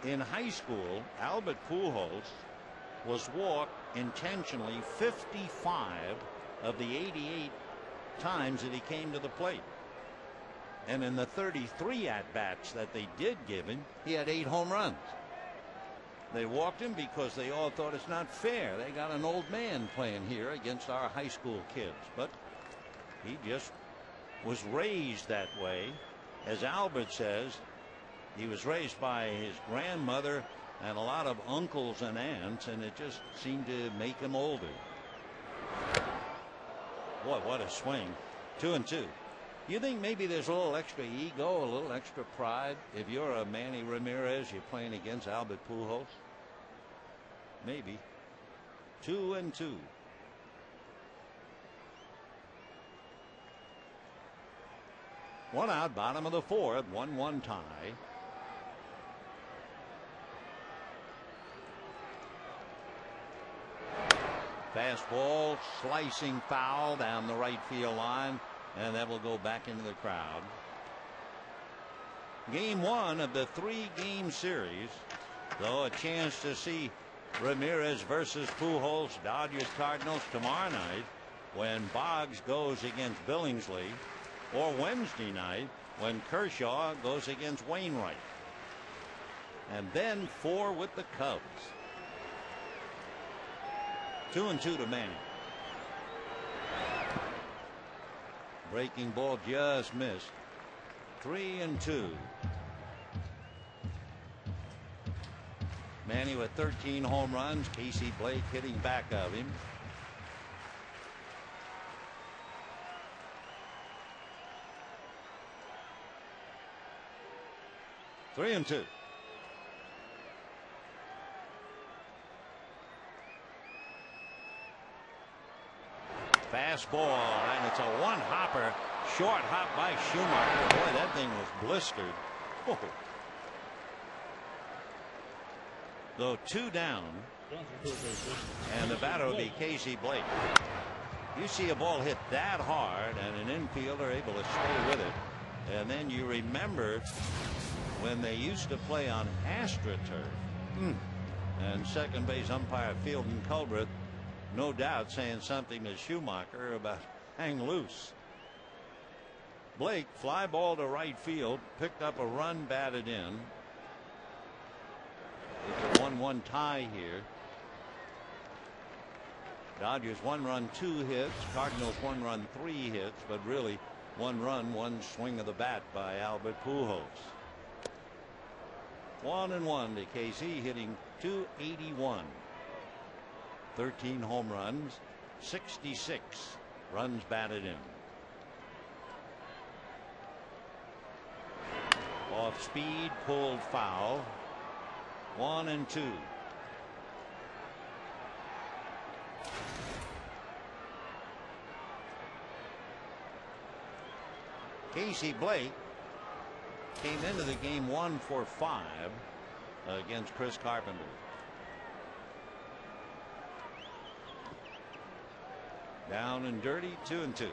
In high school, Albert Pujols was walked intentionally 55 of the 88 times that he came to the plate. And in the 33 at-bats that they did give him, he had 8 home runs. They walked him because they all thought it's not fair. They got an old man playing here against our high school kids. But he just was raised that way. As Albert says, he was raised by his grandmother and a lot of uncles and aunts, and it just seemed to make him older. Boy, what a swing. 2-2. You think maybe there's a little extra ego, a little extra pride if you're a Manny Ramirez, you're playing against Albert Pujols? Maybe. 2-2. One out, bottom of the fourth, 1-1 tie. Fastball, slicing foul down the right field line, and that will go back into the crowd. Game 1 of the 3-game series, though a chance to see Ramirez versus Pujols, Dodgers Cardinals tomorrow night when Boggs goes against Billingsley, or Wednesday night when Kershaw goes against Wainwright. And then 4 with the Cubs. 2-2 to Manny. Breaking ball just missed. 3-2. Manny with 13 home runs. Casey Blake hitting back of him. Three and two. Fastball, and it's a one-hopper, short hop by Schumacher. Boy, that thing was blistered. Whoa. Though 2 down, and the batter will be Casey Blake. You see a ball hit that hard and an infielder able to stay with it, and then you remember when they used to play on AstroTurf, and second base umpire Fielding Culbreth no doubt saying something to Schumacher about hang loose. Blake, fly ball to right field, picked up a run, batted in. It's a 1-1 tie here. Dodgers 1 run, 2 hits. Cardinals 1 run, 3 hits, but really 1 run, 1 swing of the bat by Albert Pujols. 1-1 to KC, hitting .281. 13 home runs, 66 runs batted in. Off speed, pulled foul. 1-2. Casey Blake came into the game 1 for 5 against Chris Carpenter. Down and dirty, 2-2.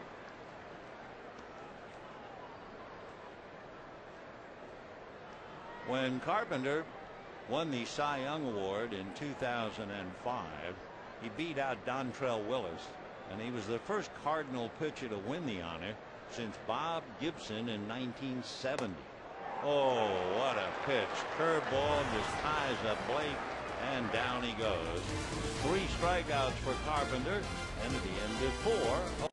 When Carpenter won the Cy Young Award in 2005, he beat out Dontrell Willis, and he was the first Cardinal pitcher to win the honor since Bob Gibson in 1970. Oh, what a pitch. Curveball just ties up Blake, and down he goes. 3 strikeouts for Carpenter, and at the end of 4.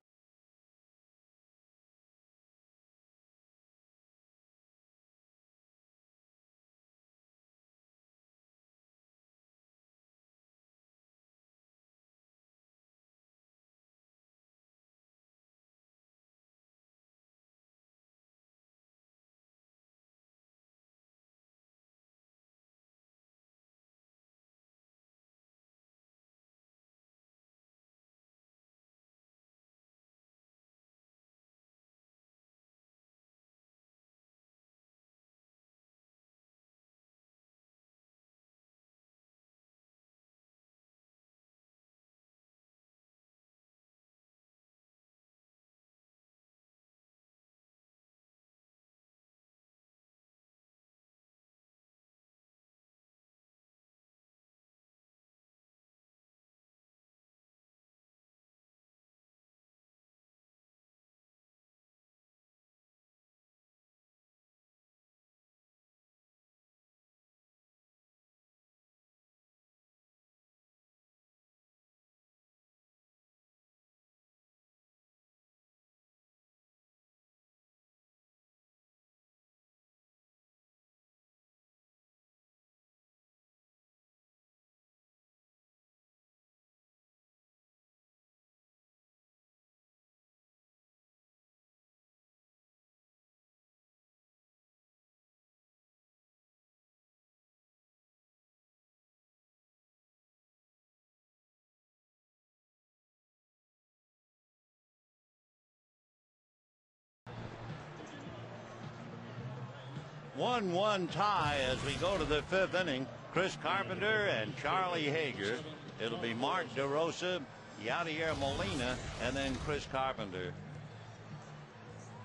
One tie as we go to the 5th inning. Chris Carpenter and Charlie Hager. It'll be Mark DeRosa, Yadier Molina, and then Chris Carpenter.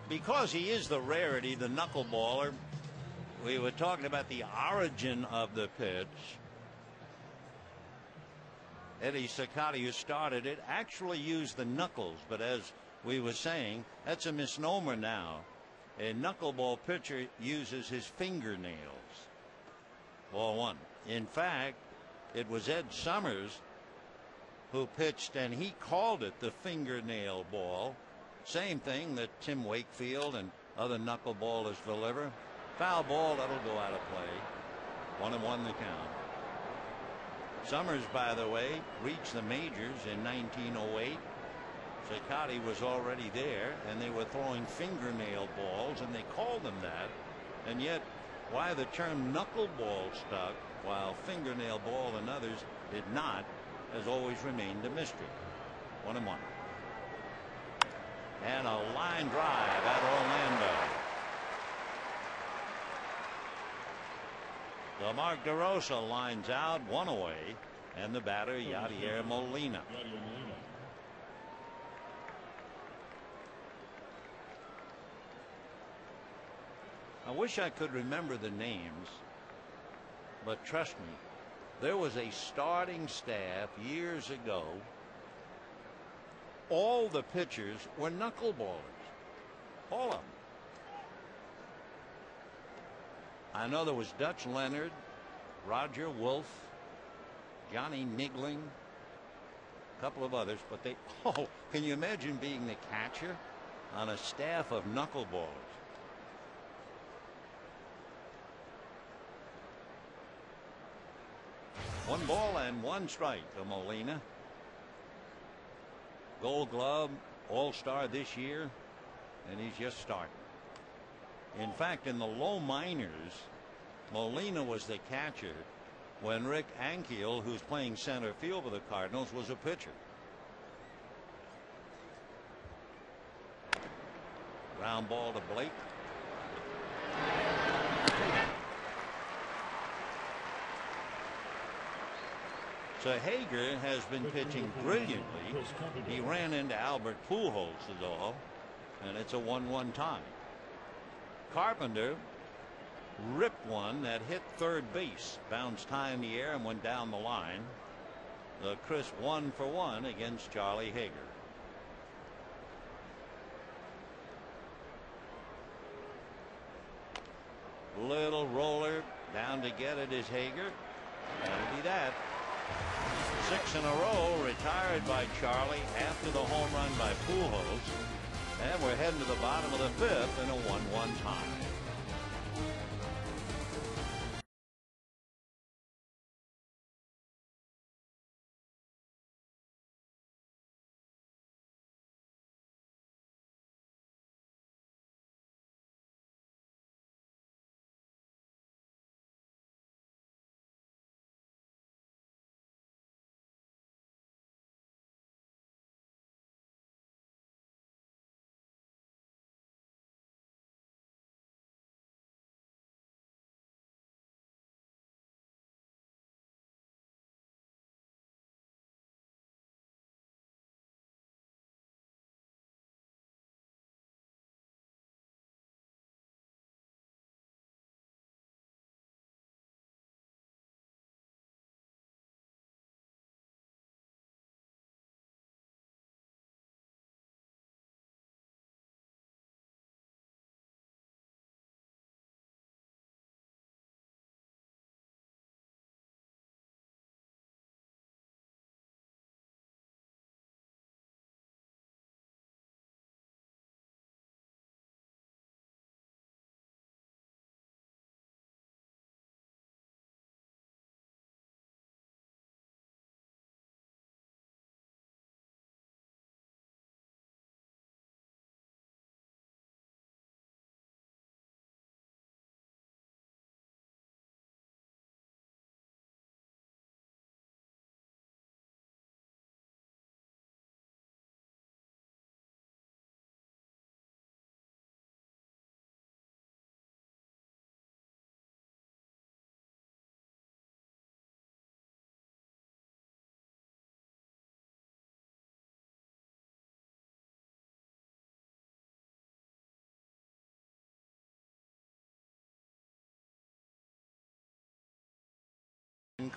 Because he is the rarity, the knuckleballer, we were talking about the origin of the pitch. Eddie Cicotte, who started it, actually used the knuckles, but as we were saying, that's a misnomer now. A knuckleball pitcher uses his fingernails. Ball 1. In fact, it was Ed Summers who pitched, and he called it the fingernail ball. Same thing that Tim Wakefield and other knuckleballers deliver. Foul ball, that'll go out of play. 1-1 the count. Summers, by the way, reached the majors in 1908. Cicotte was already there, and they were throwing fingernail balls, and they called them that. And yet, why the term knuckleball stuck while fingernail ball and others did not has always remained a mystery. 1-1. And a line drive at Orlando. So Mark DeRosa lines out, 1 away, and the batter Yadier Molina. I wish I could remember the names, but trust me, there was a starting staff years ago. All the pitchers were knuckleballers. All of them. I know there was Dutch Leonard, Roger Wolf, Johnny Nigling, a couple of others, but they, oh, can you imagine being the catcher on a staff of knuckleballers? One ball and 1 strike to Molina. Gold Glove, All-Star this year, and he's just starting. In fact, in the low minors, Molina was the catcher when Rick Ankiel, who's playing center field for the Cardinals, was a pitcher. Ground ball to Blake. So Hager has been pitching brilliantly. He ran into Albert Pujols is all, and it's a 1-1 tie. Carpenter ripped one that hit third base, bounced high in the air and went down the line. The crisp 1-for-1 against Charlie Hager. Little roller down to get it is Hager. That'll be that. 6 in a row retired by Charlie after the home run by Pujols. And we're heading to the bottom of the 5th in a 1-1 tie.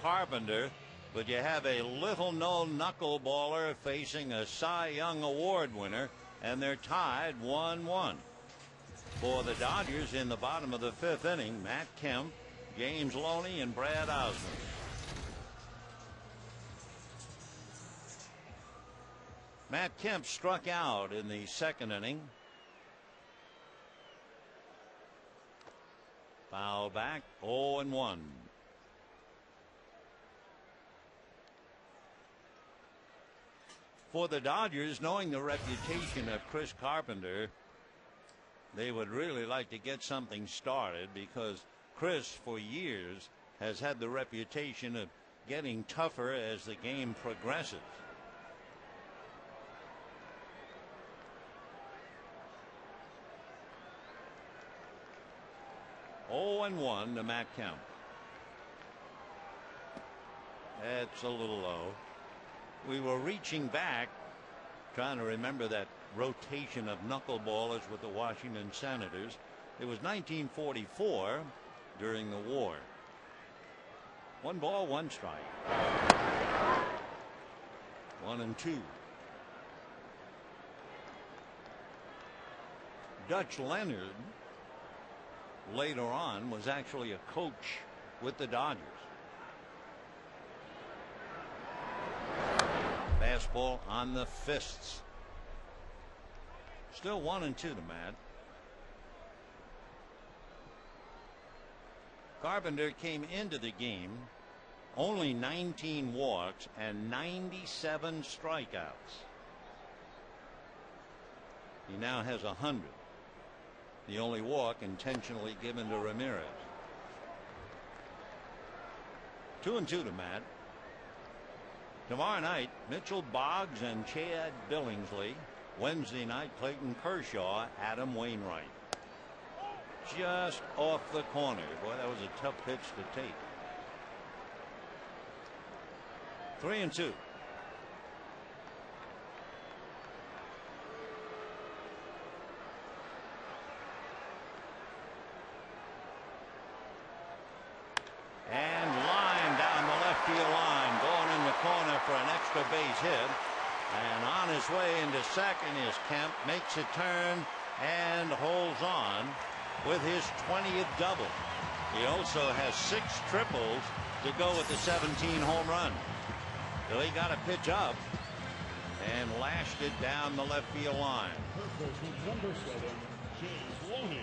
Carpenter, but you have a little-known knuckleballer facing a Cy Young Award winner, and they're tied 1-1. For the Dodgers in the bottom of the 5th inning, Matt Kemp, James Loney, and Brad Osmond. Matt Kemp struck out in the 2nd inning. Foul back, 0-1. For the Dodgers, knowing the reputation of Chris Carpenter, they would really like to get something started, because Chris for years has had the reputation of getting tougher as the game progresses. Oh, and 1 to Matt Kemp. That's a little low. We were reaching back, trying to remember that rotation of knuckleballers with the Washington Senators. It was 1944 during the war. 1 ball, 1 strike. 1-2. Dutch Leonard later on was actually a coach with the Dodgers. Fastball on the fists. Still 1-2 to Matt. Carpenter came into the game only 19 walks and 97 strikeouts. He now has 100. The only walk intentionally given to Ramirez. 2-2 to Matt. Tomorrow night, Mitchell Boggs and Chad Billingsley. Wednesday night, Clayton Kershaw, Adam Wainwright. Just off the corner. Boy, that was a tough pitch to take. 3-2. And line down the left field line, going in the corner for an extra base hit. And on his way into second is Kemp, makes a turn and holds on with his 20th double. He also has 6 triples to go with the 17 home run. So he got a pitch up and lashed it down the left field line. Number 7, James Loney.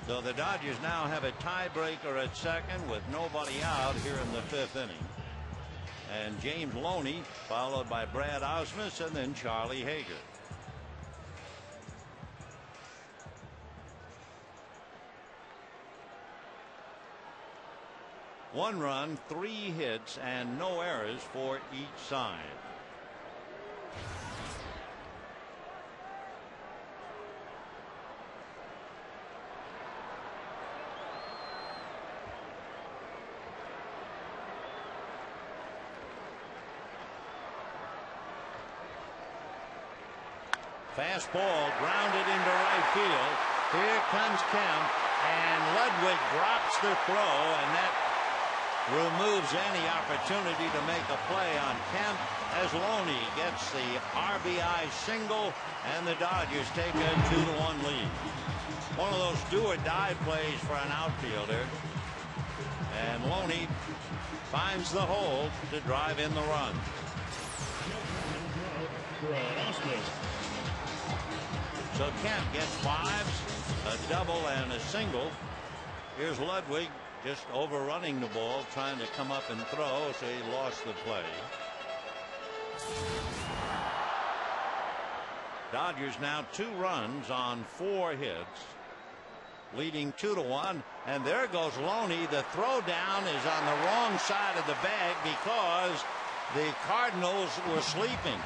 So the Dodgers now have a tiebreaker at second with nobody out here in the 5th inning. And James Loney followed by Brad Ausmus and then Charlie Hager. One run, 3 hits, and no errors for each side. Fastball grounded into right field. Here comes Kemp, and Ludwig drops the throw, and that removes any opportunity to make a play on Kemp as Loney gets the RBI single, and the Dodgers take a 2-1 lead. One of those do-or-die plays for an outfielder, and Loney finds the hole to drive in the run. So Kemp gets 5s, a double and a single. Here's Ludwig just overrunning the ball, trying to come up and throw, so he lost the play. Dodgers now 2 runs on 4 hits, leading 2-1. And there goes Loney. The throw down is on the wrong side of the bag because the Cardinals were sleeping.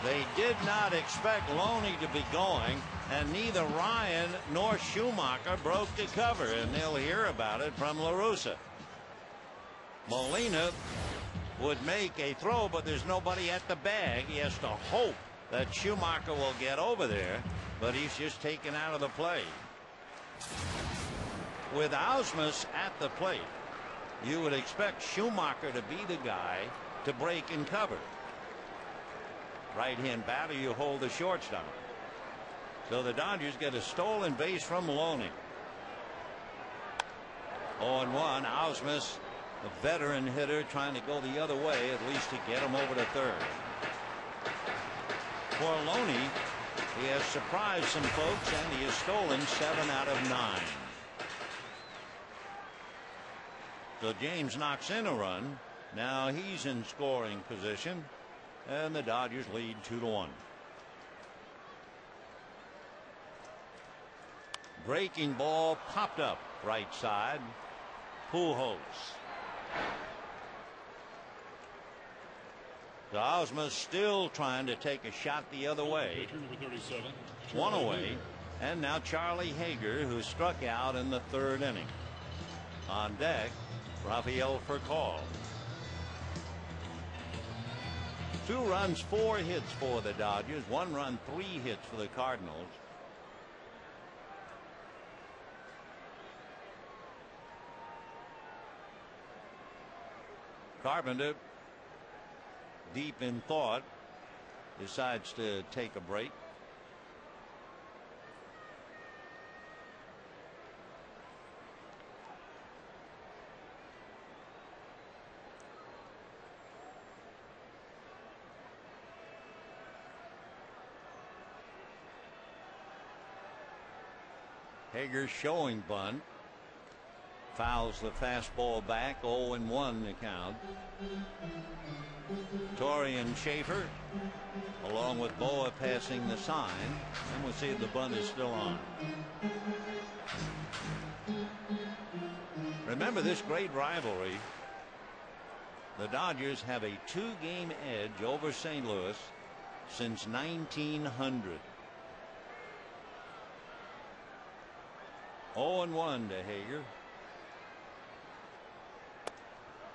They did not expect Loney to be going, and neither Ryan nor Schumacher broke the cover, and they'll hear about it from La Russa. Molina would make a throw, but there's nobody at the bag. He has to hope that Schumacher will get over there, but he's just taken out of the play. With Ausmus at the plate, you would expect Schumacher to be the guy to break and cover. Right-hand batter, you hold the shortstop. So the Dodgers get a stolen base from Loney. 0-1. Ausmus, a veteran hitter, trying to go the other way, at least to get him over to third. For Loney, he has surprised some folks, and he has stolen 7 out of 9. So James knocks in a run. Now he's in scoring position, and the Dodgers lead 2-1. Breaking ball popped up right side. Pujols. So Ausmus still trying to take a shot the other way. 1 away. And now Charlie Hager, who struck out in the 3rd inning. On deck, Rafael Furcal. 2 runs, 4 hits for the Dodgers. 1 run, 3 hits for the Cardinals. Carpenter, deep in thought, decides to take a break. Hager showing bunt. Fouls the fastball back. 0-1 the count. Torrey and Schaefer, along with Boa, passing the sign, and we'll see if the bunt is still on. Remember this great rivalry. The Dodgers have a 2-game edge over St. Louis since 1900. 0-1 to Hager.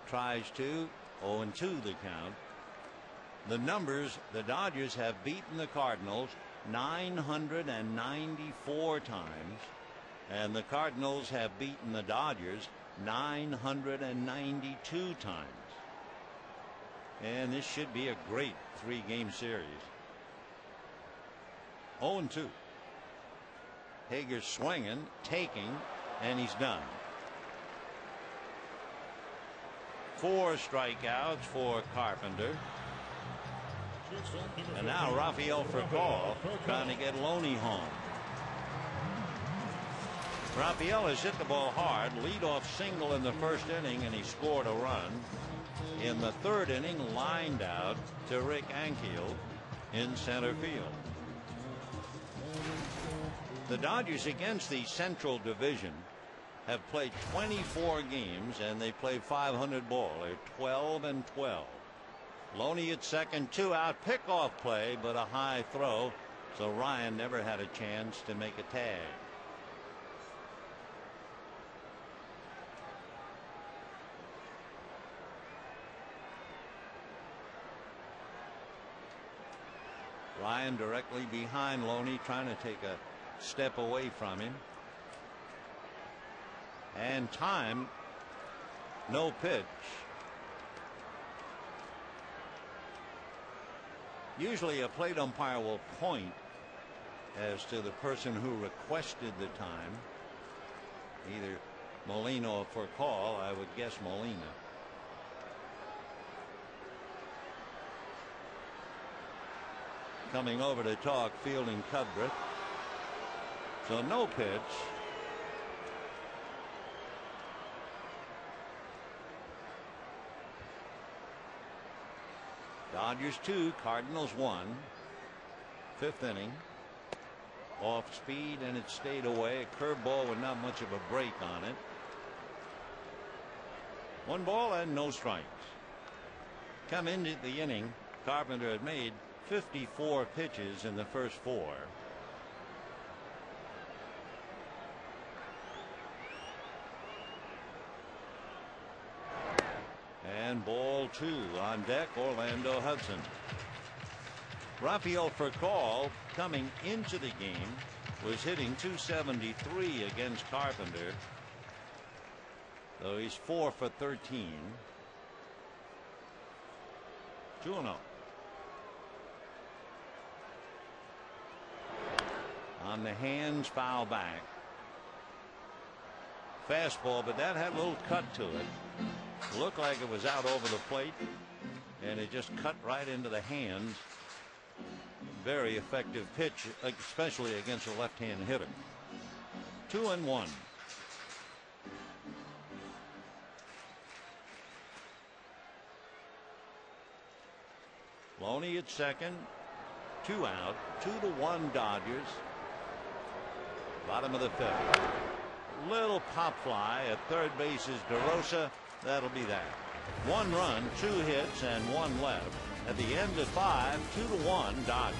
Tries to. 0-2 the count. The numbers: the Dodgers have beaten the Cardinals 994 times, and the Cardinals have beaten the Dodgers 992 times. And this should be a great 3-game series. 0-2. Hager swinging, taking, and he's done. 4 strikeouts for Carpenter. And now Rafael Furcal trying to get Loney home. Rafael has hit the ball hard. Leadoff single in the first inning, and he scored a run. In the third inning, lined out to Rick Ankiel in center field. The Dodgers, against the Central Division, have played 24 games, and they played 500 ball. They're 12-12. Loney at second, 2 out, pickoff play, but a high throw, so Ryan never had a chance to make a tag. Ryan directly behind Loney, trying to take a step away from him. And time, no pitch. Usually a plate umpire will point as to the person who requested the time, either Molina or Furcal. I would guess Molina. Coming over to talk, fielding Cuthbert. So no pitch. Dodgers 2, Cardinals 1. 5th inning. Off speed, and it stayed away. A curveball with not much of a break on it. 1 ball and no strikes. Come into the inning, Carpenter had made 54 pitches in the first 4. And ball 2 on deck, Orlando Hudson. Rafael Furcal, coming into the game, was hitting .273 against Carpenter, though he's 4 for 13. 2-0. On the hands, foul back. Fastball, but that had a little cut to it. Looked like it was out over the plate, and it just cut right into the hands. Very effective pitch, especially against a left-hand hitter. 2-1. Loney at second, 2 out, 2-1 Dodgers. Bottom of the 5th. Little pop fly at third base is DeRosa. That'll be that. 1 run, 2 hits, and 1 left. At the end of 5, 2-1 Dodgers.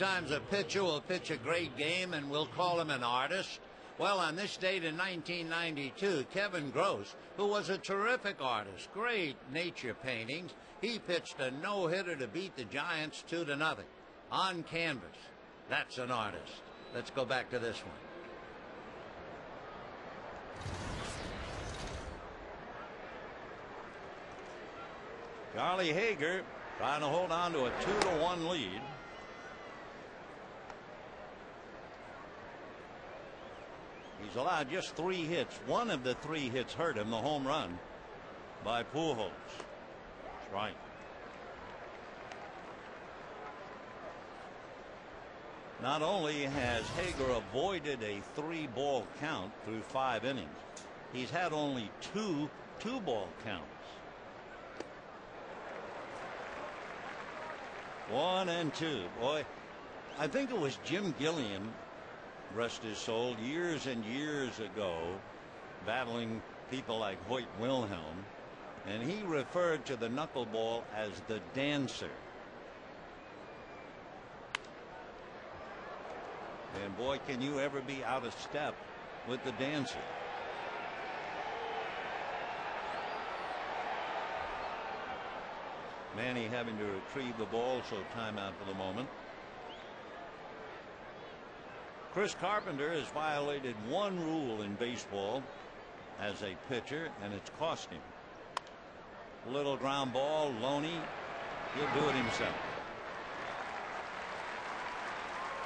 Sometimes a pitcher will pitch a great game and we'll call him an artist. Well, on this date in 1992, Kevin Gross, who was a terrific artist, great nature paintings, he pitched a no-hitter to beat the Giants 2-0 on canvas. That's an artist. Let's go back to this one. Charlie Hager trying to hold on to a 2-1 lead. He's allowed just 3 hits. One of the 3 hits hurt him, the home run by Pujols. Strike. Not only has Hager avoided a 3-ball count through 5 innings, he's had only 2 2-ball counts. 1-2. Boy, I think it was Jim Gilliam, rest his soul, years and years ago, battling people like Hoyt Wilhelm, and he referred to the knuckleball as the dancer. And boy, can you ever be out of step with the dancer. Manny having to retrieve the ball, so timeout for the moment. Chris Carpenter has violated one rule in baseball as a pitcher, and it's cost him. Little ground ball, Loney, he'll do it himself.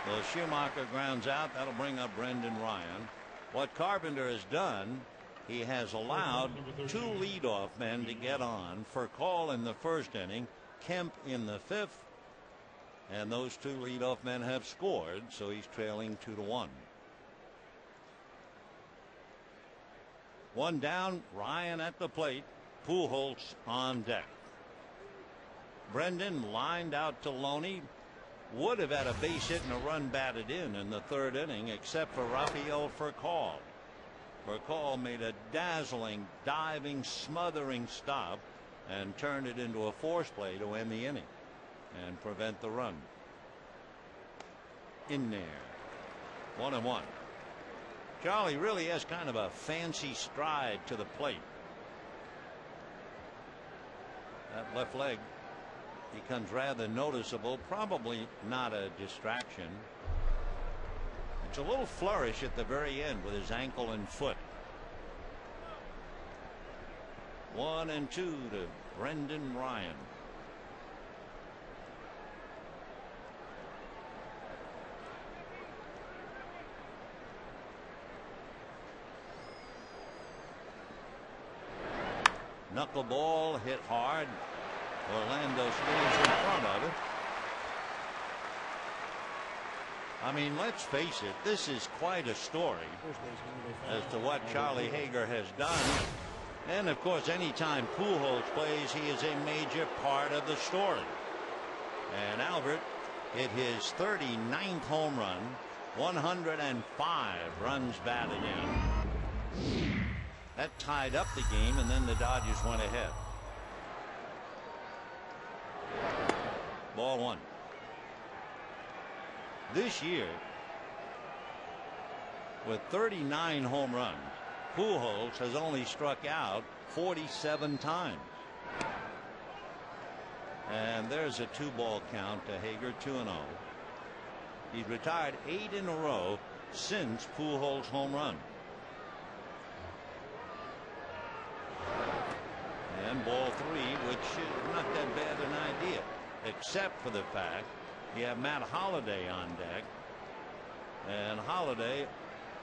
The Schumacher grounds out. That'll bring up Brendan Ryan. What Carpenter has done, he has allowed 2 leadoff men to get on. For call in the first inning, Kemp in the 5th, and those 2 leadoff men have scored, so he's trailing 2-1. 1 down, Ryan at the plate, Pujols on deck. Brendan lined out to Loney. Would have had a base hit and a run batted in the 3rd inning, except for Rafael Furcal. Furcal made a dazzling, diving, smothering stop and turned it into a force play to end the inning and prevent the run. In there. 1-1. Charlie really has kind of a fancy stride to the plate. That left leg becomes rather noticeable, probably not a distraction. It's a little flourish at the very end with his ankle and foot. 1-2 to Brendan Ryan. Knuckleball hit hard. Orlando stays in front of it. I mean, let's face it, this is quite a story as to what Charlie Hager has done. And of course, anytime Pujols plays, he is a major part of the story. And Albert hit his 39th home run, 105 runs batted in. That tied up the game, and then the Dodgers went ahead. Ball 1. This year, with 39 home runs, Pujols has only struck out 47 times. And there's a 2-ball count to Hager, 2-0. He's retired 8 in a row since Pujols' home run. And ball 3, which is not that bad an idea, except for the fact you have Matt Holliday on deck. And Holliday,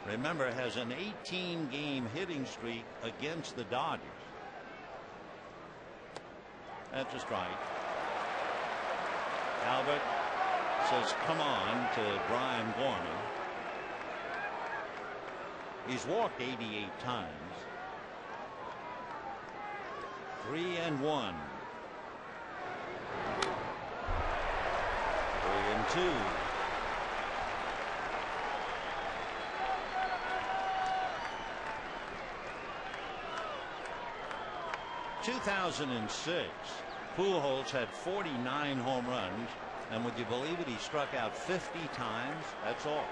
remember, has an 18-game hitting streak against the Dodgers. That's a strike. Albert says come on to Brian Gorman. He's walked 88 times. 3-1. 3-2. In 2006, Pujols had 49 home runs And would you believe it? He struck out 50 times. That's all.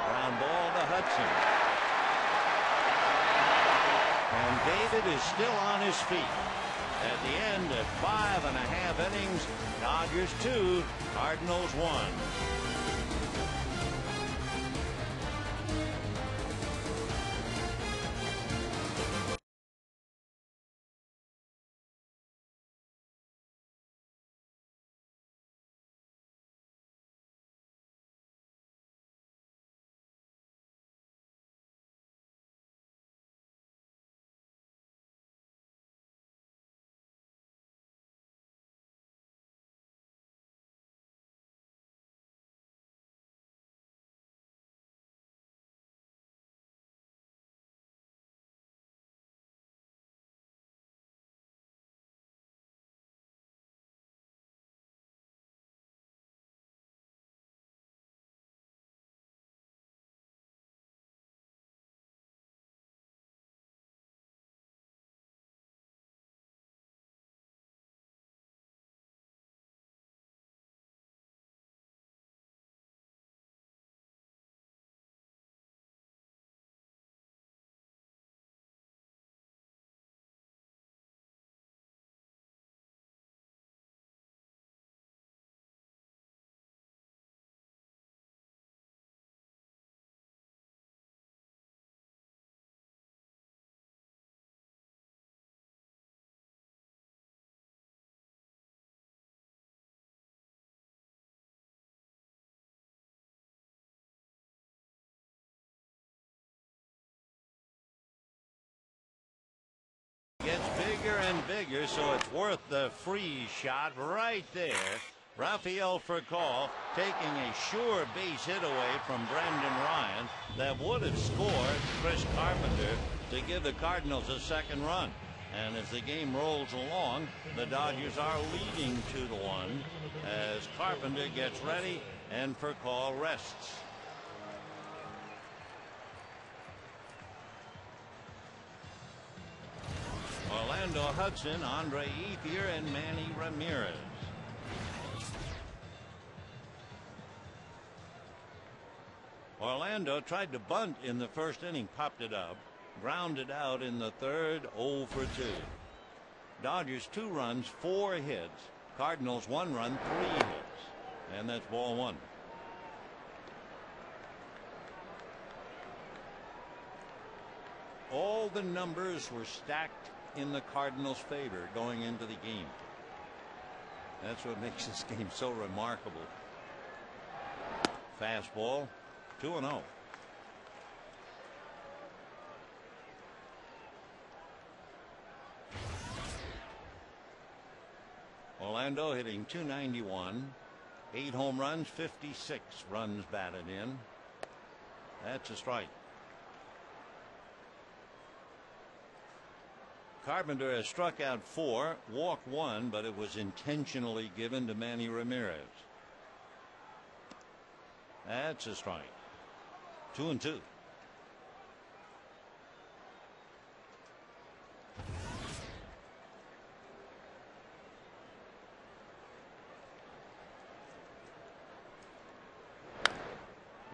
Ground ball to Hudson. And David is still on his feet. At the end of 5.5 innings, Dodgers 2, Cardinals 1. Gets bigger and bigger, so it's worth the free shot right there. Rafael Furcal taking a sure base hit away from Brendan Ryan that would have scored Chris Carpenter to give the Cardinals a second run. And as the game rolls along, the Dodgers are leading 2-1 as Carpenter gets ready and Furcal rests. Orlando Hudson, Andre Ethier, and Manny Ramirez. Orlando tried to bunt in the first inning, popped it up, grounded out in the third, 0 for 2. Dodgers 2 runs, 4 hits. Cardinals 1 run, 3 hits. And that's ball 1. All the numbers were stacked in the Cardinals' favor going into the game. That's what makes this game so remarkable. Fastball, 2-0. Orlando hitting .291, 8 home runs, 56 runs batted in. That's a strike. Carpenter has struck out 4, walked 1, but it was intentionally given to Manny Ramirez. That's a strike. 2-2.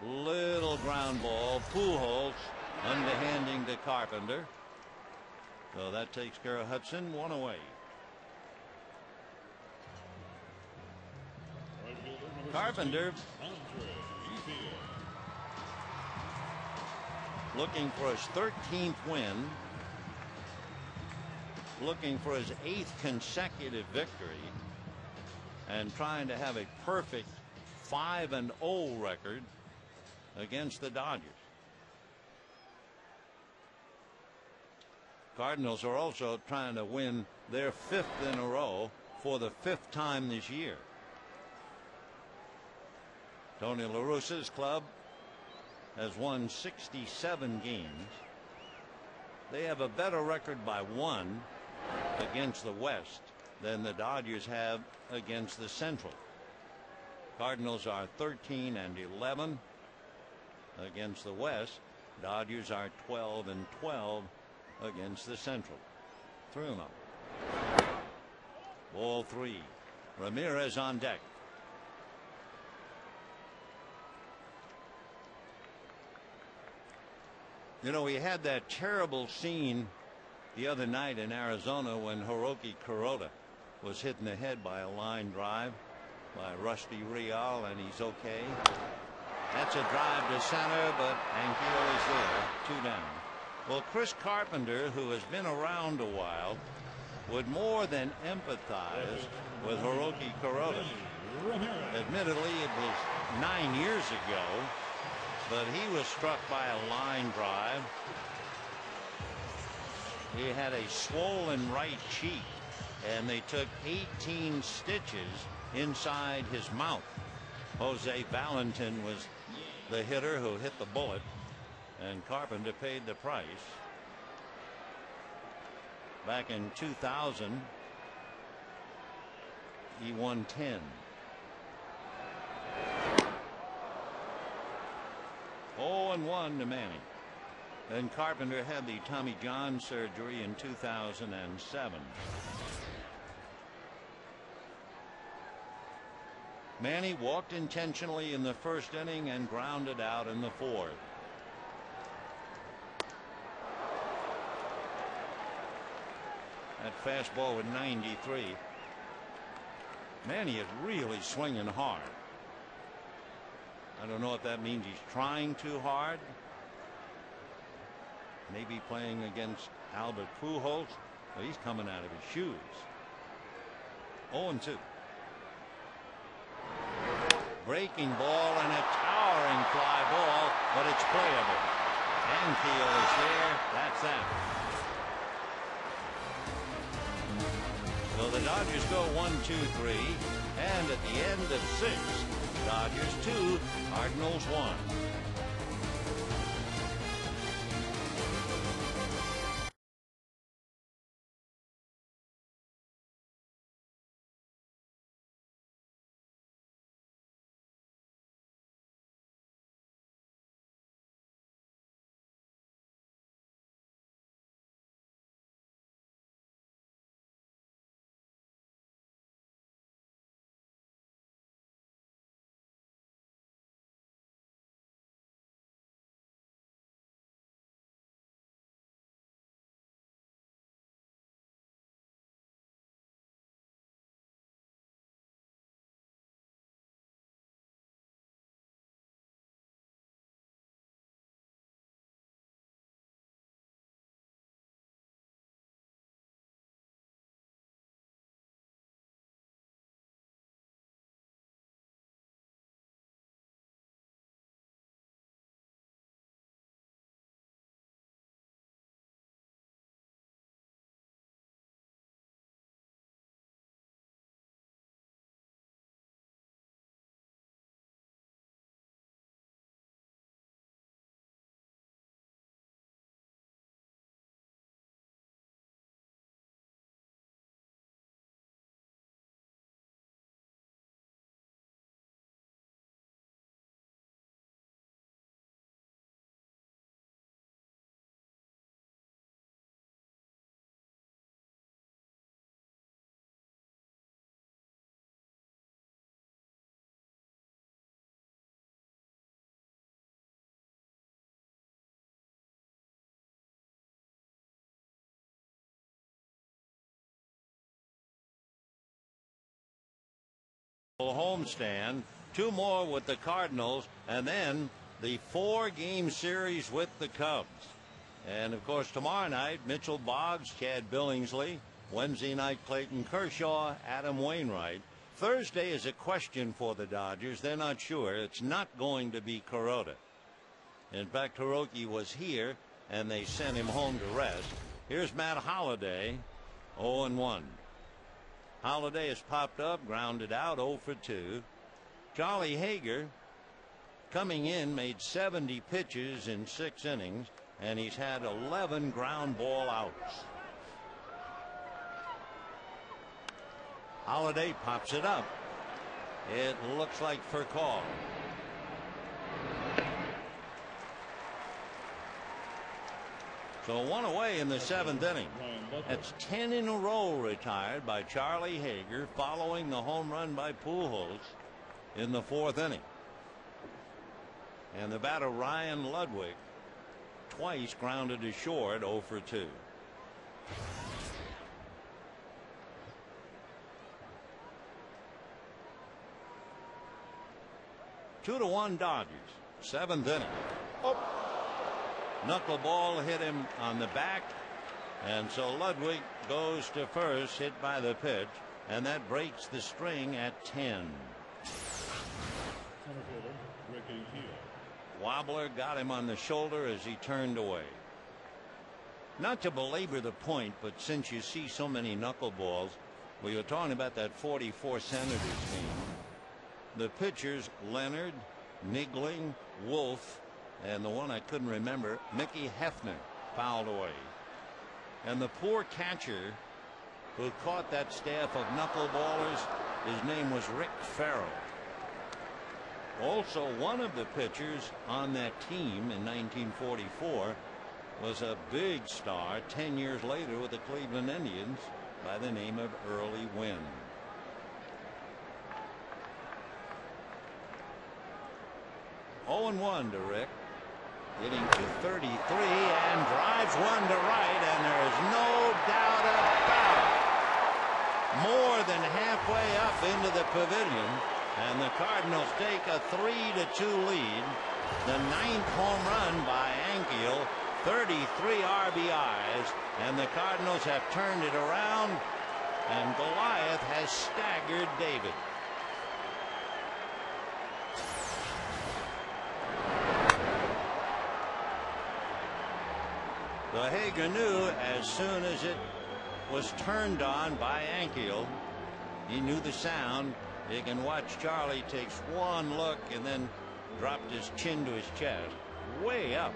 Little ground ball. Pujols underhanding to Carpenter. So that takes care of Hudson. 1 away. Carpenter looking for his 13th win, looking for his 8th consecutive victory, and trying to have a perfect 5-0 record against the Dodgers. Cardinals are also trying to win their 5th in a row for the 5th time this year. Tony La Russa's club has won 67 games. They have a better record by 1 against the West than the Dodgers have against the Central. Cardinals are 13-11 against the West. Dodgers are 12-12 against the Central. 3-0. Ball 3. Ramirez on deck. You know, we had that terrible scene the other night in Arizona when Hiroki Kuroda was hit in the head by a line drive by Rusty Real, and he's okay. That's a drive to center, but Ankiel is there. 2 down. Well, Chris Carpenter, who has been around a while, would more than empathize with Hiroki Kuroda. Admittedly, it was 9 years ago, but he was struck by a line drive. He had a swollen right cheek, and they took 18 stitches inside his mouth. Jose Valentin was the hitter who hit the bullet, and Carpenter paid the price. Back in 2000, he won 10. 0-1 to Manning. Then Carpenter had the Tommy John surgery in 2007. Manny walked intentionally in the first inning and grounded out in the 4th. That fastball with 93. Manny is really swinging hard. I don't know if that means he's trying too hard. Maybe playing against Albert Pujols. Well, he's coming out of his shoes. 0-2. Breaking ball and a towering fly ball, but it's playable. Ankiel is there. That's that. So the Dodgers go 1-2-3, and at the end of 6, Dodgers 2, Cardinals 1. Homestand, 2 more with the Cardinals, and then the 4-game series with the Cubs. And of course, tomorrow night, Mitchell Boggs, Chad Billingsley. Wednesday night, Clayton Kershaw, Adam Wainwright. Thursday is a question for the Dodgers. They're not sure. It's not going to be Kuroda. In fact, Hiroki was here, and they sent him home to rest. Here's Matt Holliday, 0-1. Holliday has popped up, grounded out, 0 for 2. Charlie Hager, coming in, made 70 pitches in 6 innings, and he's had 11 ground ball outs. Holliday pops it up. It looks like for call. So one away in the 7th inning. That's 10 in a row retired by Charlie Hager following the home run by Pujols in the 4th inning. And the batter Ryan Ludwig twice grounded to short, 0 for 2. Two to 1 Dodgers. 7th inning. Oh. Knuckleball hit him on the back, and so Ludwig goes to first, hit by the pitch, and that breaks the string at 10. Wobbler got him on the shoulder as he turned away. Not to belabor the point, but since you see so many knuckleballs, we were talking about that 44 Senators team. The pitchers, Leonard, Nigling, Wolf, and the one I couldn't remember, Mickey Hefner, fouled away. And the poor catcher who caught that staff of knuckleballers, his name was Rick Farrell. Also, one of the pitchers on that team in 1944 was a big star 10 years later with the Cleveland Indians by the name of Early Wynn. Oh and 1 to Rick, hitting .233 and drives one to right, and there is no doubt about it. More than halfway up into the pavilion, and the Cardinals take a 3-2 lead. The 9th home run by Ankiel, 33 RBIs, and the Cardinals have turned it around, and Goliath has staggered David. The Hager knew as soon as it was turned on by Ankiel, he knew the sound. You can watch Charlie takes one look and then dropped his chin to his chest, way up.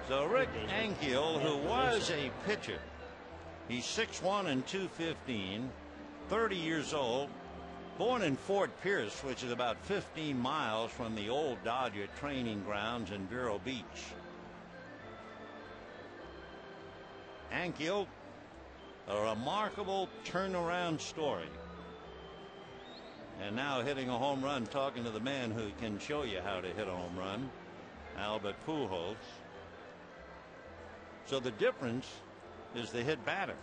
So Rick Ankiel, who was a pitcher, he's 6'1" and 215, 30 years old, born in Fort Pierce, which is about 15 miles from the old Dodger training grounds in Vero Beach. Ankiel, a remarkable turnaround story. And now hitting a home run, talking to the man who can show you how to hit a home run, Albert Pujols. So the difference is the hit batter.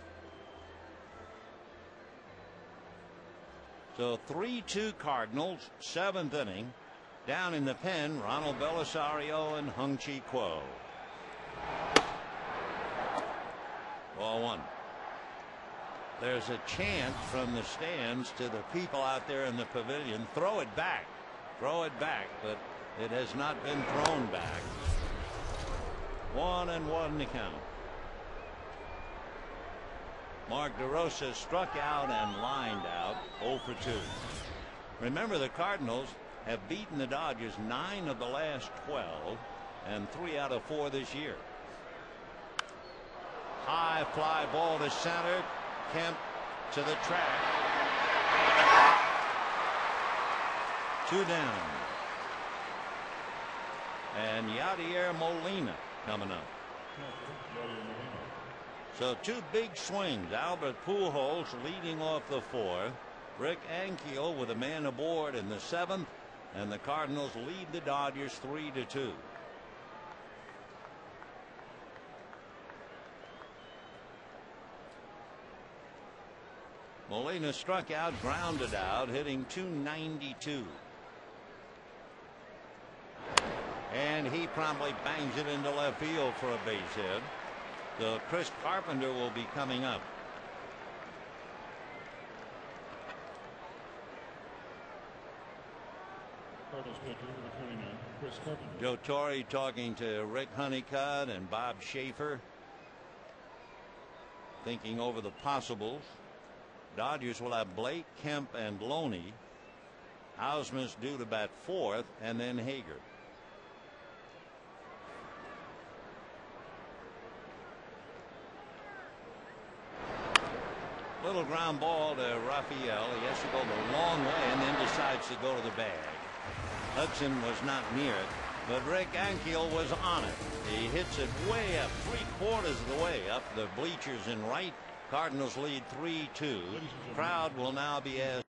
So 3-2 Cardinals, 7th inning. Down in the pen, Ronald Belisario and Hung-Chi Kuo. Ball 1. There's a chant from the stands to the people out there in the pavilion, throw it back, but it has not been thrown back. 1-1 to count. Mark DeRosa struck out and lined out, 0 for 2. Remember, the Cardinals have beaten the Dodgers 9 of the last 12 and 3 out of 4 this year. High fly ball to center. Kemp to the track. 2 down. And Yadier Molina coming up. So 2 big swings. Albert Pujols leading off the 4th. Rick Ankiel with a man aboard in the 7th. And the Cardinals lead the Dodgers 3-2. Molina struck out, grounded out, hitting .292. And he promptly bangs it into left field for a base hit. So Chris Carpenter will be coming up. Joe Torre talking to Rick Honeycutt and Bob Schaefer, thinking over the possibles. Dodgers will have Blake, Kemp, and Loney. Hausman's due to bat 4th, and then Hager. Little ground ball to Raphael. He has to go the long way and then decides to go to the bag. Hudson was not near it. But Rick Ankiel was on it. He hits it way up, 3/4 of the way up the bleachers in right. Cardinals lead 3-2. Crowd will now be asked.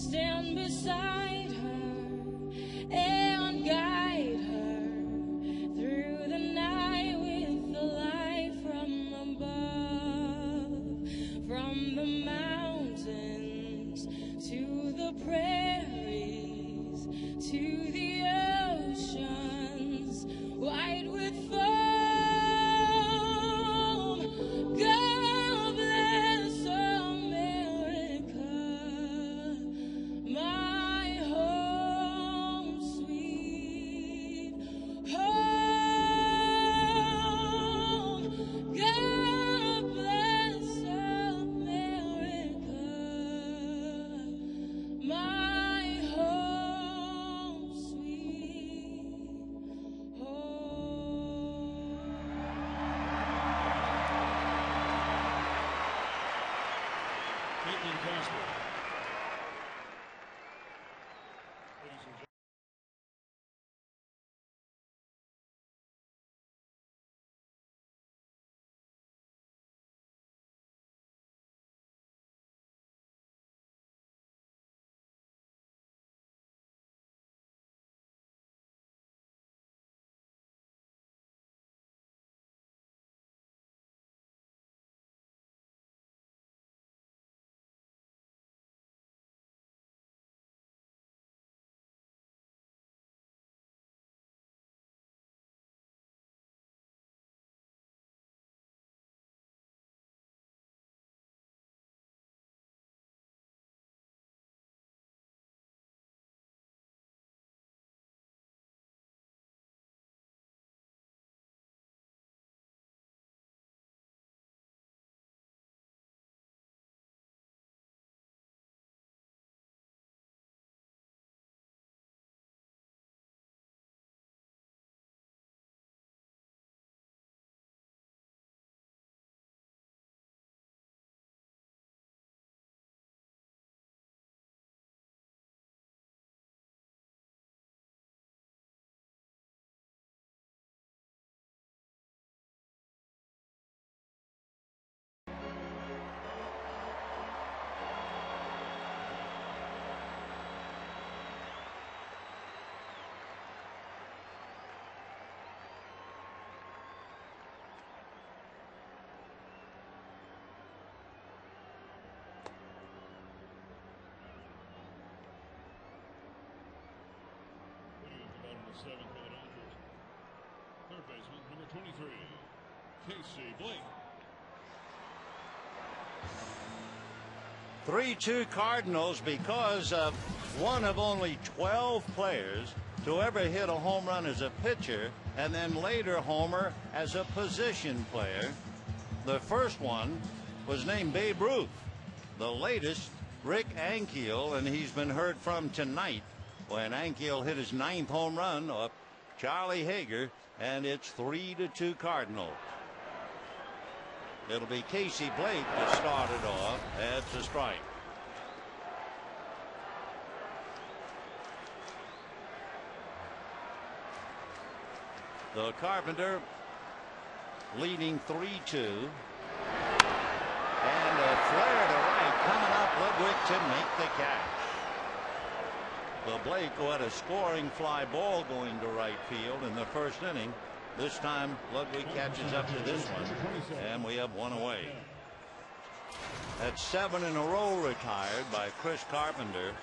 Stand beside her and guide her through the night with the light from above, from the mountains to the prairies to the oceans white with foam. God bless America, my home, sweet home. God bless America, my home, sweet home. Caitlin Casper. Ladies and gentlemen. Hitting at the bottom of the seventh for the Dodgers. Third baseman, number 23, Casey Blake. 3-2 Cardinals because of one of only 12 players to ever hit a home run as a pitcher and then later homer as a position player. The first one was named Babe Ruth. The latest, Rick Ankiel, and he's been heard from tonight when Ankiel hit his 9th home run off Charlie Hager, and it's 3-2 Cardinals. It'll be Casey Blake that started off. That's a strike. The Carpenter leading 3-2. And a flare to right coming up. Ludwig to make the catch. The Blake, who had a scoring fly ball going to right field in the first inning. This time Ludwig catches up to this one, and we have one away. That's 7 in a row retired by Chris Carpenter.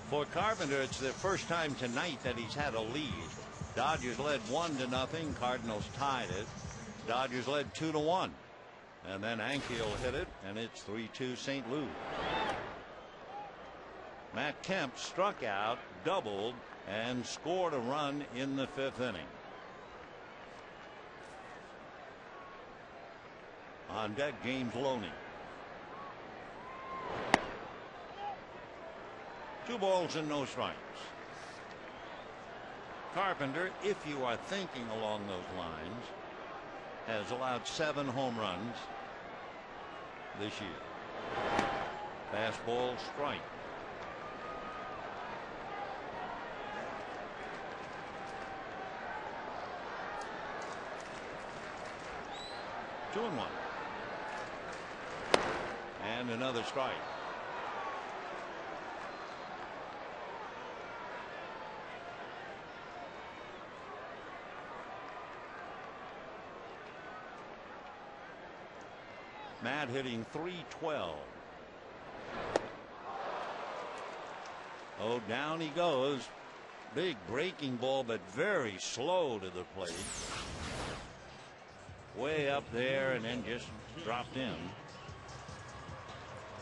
For Carpenter, it's the first time tonight that he's had a lead. Dodgers led 1-0. Cardinals tied it. Dodgers led 2-1. And then Ankiel hit it, and it's 3-2 St. Louis. Matt Kemp struck out, doubled, and scored a run in the 5th inning. On deck, James Loney. 2 balls and no strikes. Carpenter, if you are thinking along those lines, has allowed 7 home runs this year. Fastball strike. Two and 1. And another strike. Matt hitting .312. Oh, down he goes. Big breaking ball, but very slow to the plate. Way up there and then just dropped in.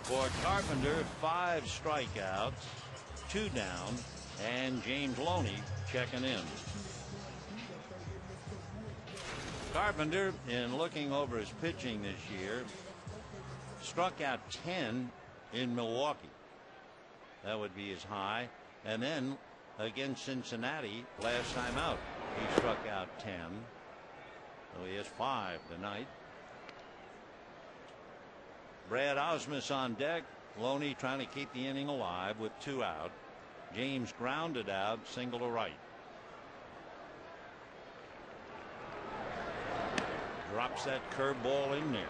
For Carpenter, 5 strikeouts, 2 down, and James Loney checking in. Carpenter, in looking over his pitching this year, struck out 10 in Milwaukee. That would be his high. And then against Cincinnati, last time out, he struck out 10. So he has 5 tonight. Brad Osmus on deck. Loney trying to keep the inning alive with 2 out. James grounded out, single to right. Drops that curveball in there.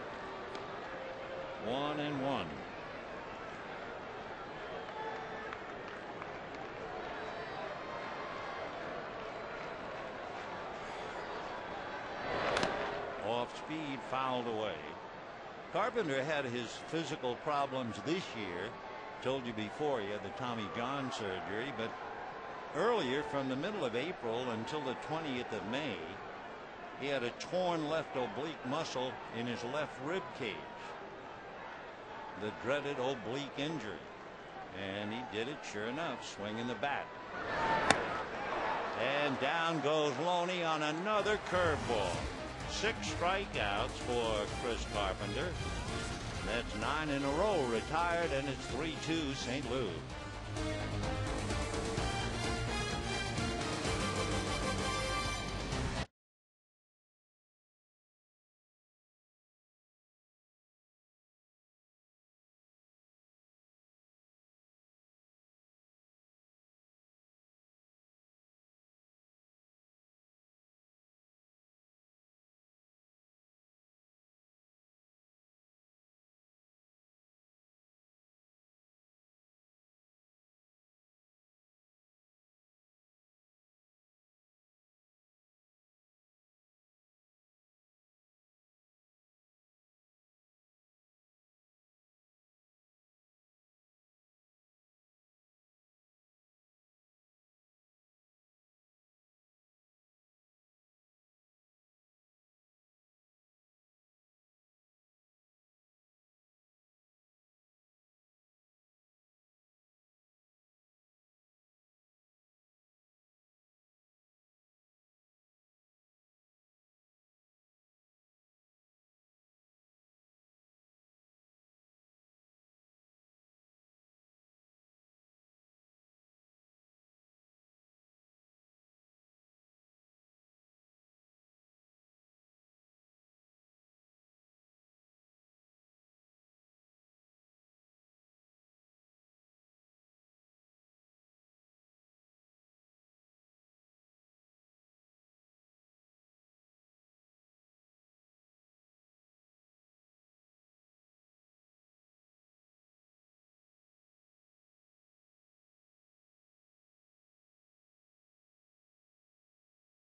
1-1. Off speed, fouled away. Carpenter had his physical problems this year. Told you before he had the Tommy John surgery, but earlier, from the middle of April until the 20th of May, he had a torn left oblique muscle in his left rib cage. The dreaded oblique injury. And he did it, sure enough, swinging the bat. And down goes Loney on another curveball. 6 strikeouts for Chris Carpenter. That's 9 in a row retired, and it's 3-2 St. Louis.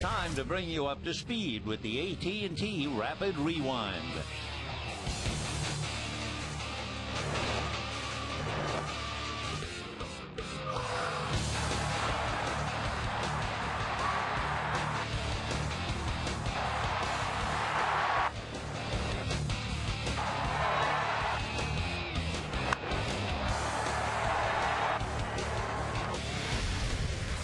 Time to bring you up to speed with the AT&T Rapid Rewind.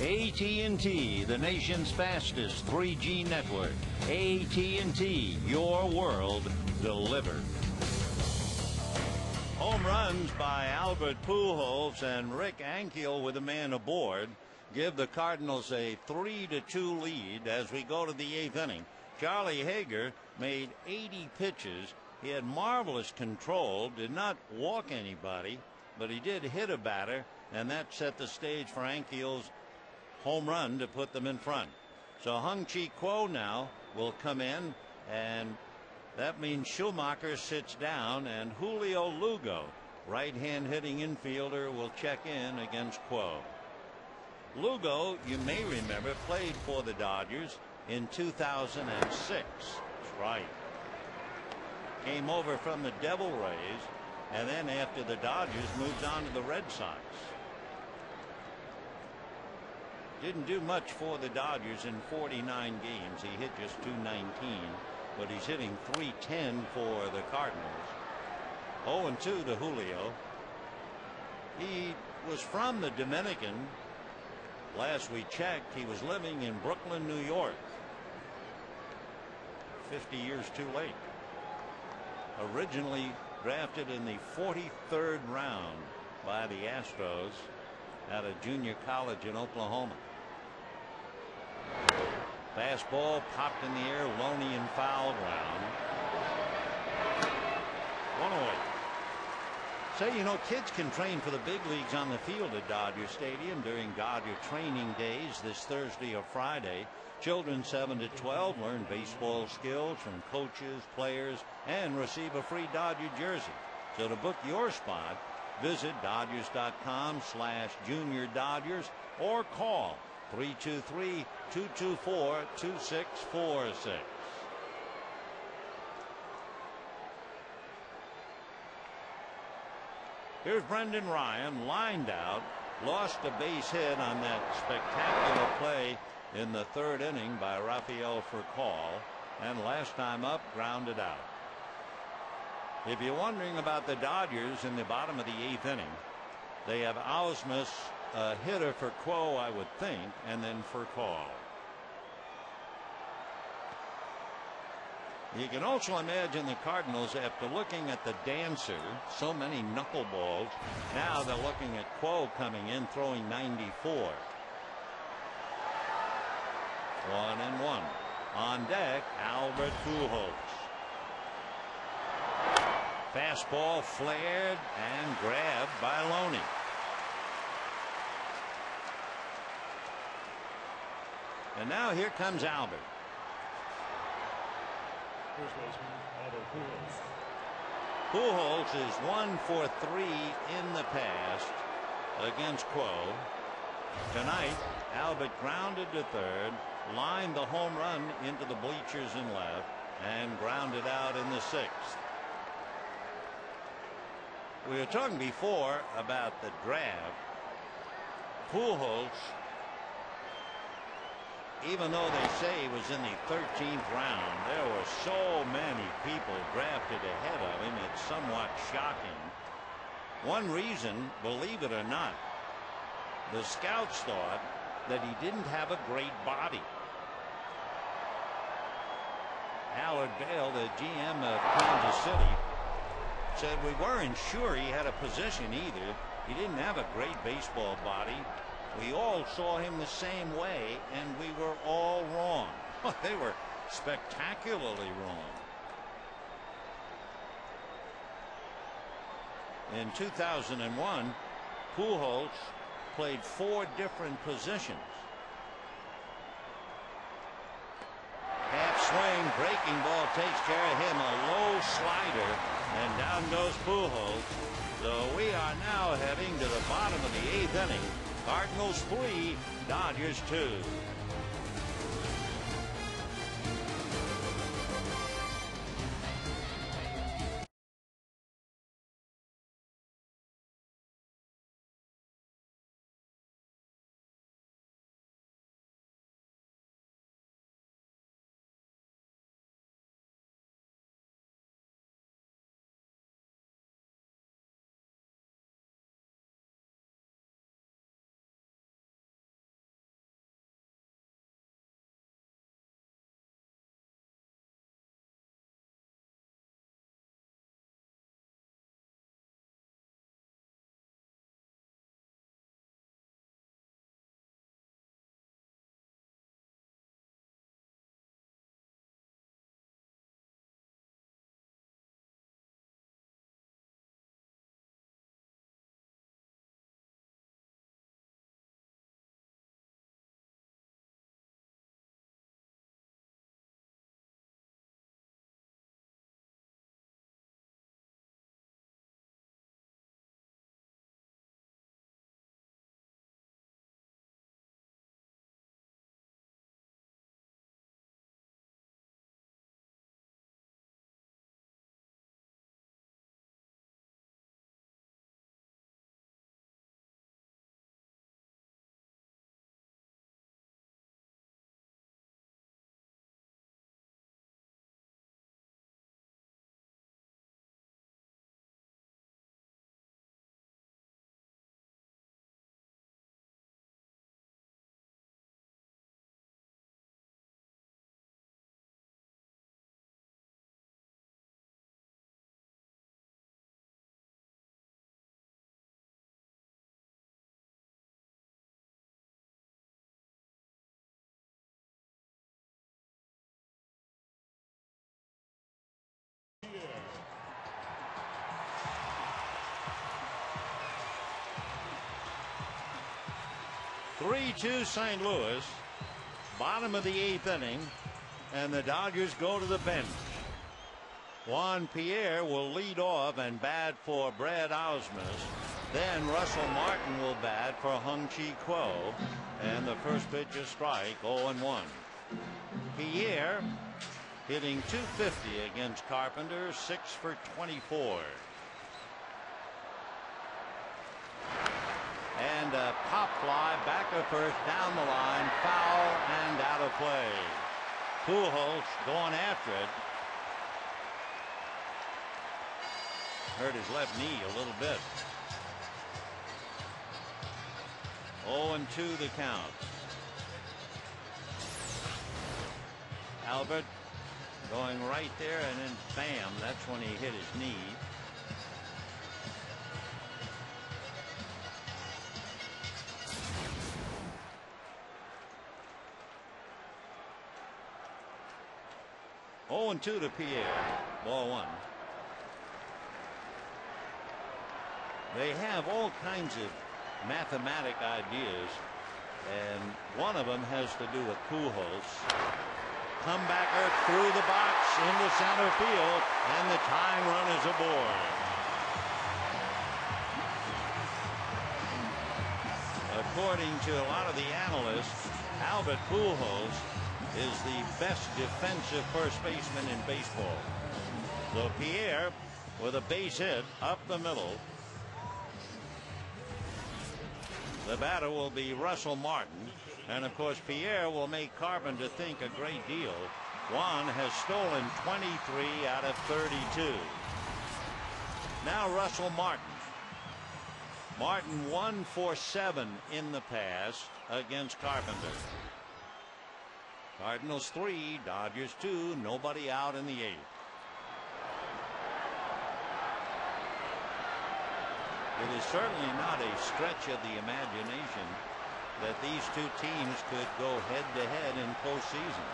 AT&T, the nation's fastest 3G network. AT&T, your world delivered. Home runs by Albert Pujols and Rick Ankiel with a man aboard give the Cardinals a 3-2 lead as we go to the 8th inning. Charlie Hager made 80 pitches. He had marvelous control, did not walk anybody, but he did hit a batter, and that set the stage for Ankiel's home run to put them in front. So Hung-Chi Kuo now will come in, and that means Schumacher sits down, and Julio Lugo, right-hand hitting infielder, will check in against Kuo. Lugo, you may remember, played for the Dodgers in 2006. That's right. Came over from the Devil Rays, and then after the Dodgers moved on to the Red Sox. Didn't do much for the Dodgers in 49 games. He hit just .219, but he's hitting .310 for the Cardinals. 0-2 to Julio. He was from the Dominican. Last we checked, he was living in Brooklyn, New York. 50 years too late. Originally drafted in the 43rd round by the Astros out of junior college in Oklahoma. Fastball popped in the air, Loney and foul ground. 1 away. Say, you know, kids can train for the big leagues on the field at Dodger Stadium during Dodger training days this Thursday or Friday. Children 7 to 12 learn baseball skills from coaches, players, and receive a free Dodger jersey. So to book your spot, visit Dodgers.com/Junior Dodgers or call 323-224-2646. Here's Brendan Ryan, lined out, lost a base hit on that spectacular play in the 3rd inning by Rafael Furcal, and last time up, grounded out. If you're wondering about the Dodgers in the bottom of the 8th inning, they have Ausmus, a hitter for Kuo, I would think, and then Furcal. You can also imagine the Cardinals, after looking at the dancer, so many knuckleballs, now they're looking at Kuo coming in, throwing 94. 1-1. On deck, Albert Pujols. Fastball flared and grabbed by Loney. And now here comes Albert. First baseman, Albert Pujols Pujols. is 1 for 3 in the past against Kuo. Tonight, Albert grounded to third, lined the home run into the bleachers and left, and grounded out in the 6th. We were talking before about the draft. Pujols, even though they say he was in the 13th round, there were so many people drafted ahead of him, it's somewhat shocking. One reason, believe it or not, the scouts thought that he didn't have a great body. Howard Bale, the GM of Kansas City, said we weren't sure he had a position either. He didn't have a great baseball body. We all saw him the same way, and we were all wrong. They were spectacularly wrong. In 2001, Pujols played 4 different positions. Half swing, breaking ball takes care of him, a low slider, and down goes Pujols. So we are now heading to the bottom of the 8th inning. Cardinals 3, Dodgers 2. Pierre. 3-2 St. Louis. Bottom of the 8th inning. And the Dodgers go to the bench. Juan Pierre will lead off and bat for Brad Ausmus. Then Russell Martin will bat for Hung-Chi Kuo. And the first pitch is strike, 0-1. Pierre hitting .250 against Carpenter, 6 for 24. And a pop fly back to first, down the line, foul and out of play. Pujols going after it. Hurt his left knee a little bit. 0-2 the count. Albert going right there, and then bam, that's when he hit his knee. Oh, and 2 to Pierre. Ball 1. They have all kinds of mathematic ideas, and one of them has to do with Pujols. Comebacker through the box into center field, and the tying run is aboard. According to a lot of the analysts, Albert Pujols is the best defensive first baseman in baseball. So Pierre with a base hit up the middle. The batter will be Russell Martin, and of course Pierre will make Carpenter think a great deal. Juan has stolen 23 out of 32. Now Russell Martin. Martin 1 for 7 in the past against Carpenter. Cardinals 3, Dodgers 2, nobody out in the 8th. It is certainly not a stretch of the imagination that these two teams could go head-to-head in postseason.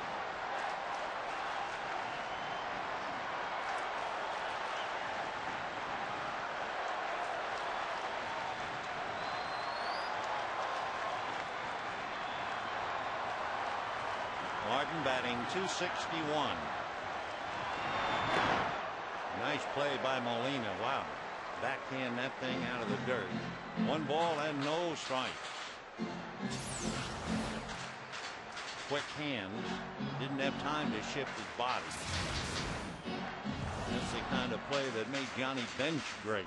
Martin batting .261. Nice play by Molina. Wow. Backhand that thing out of the dirt. 1 ball and no strikes. Quick hands. Didn't have time to shift his body. That's the kind of play that made Johnny Bench great.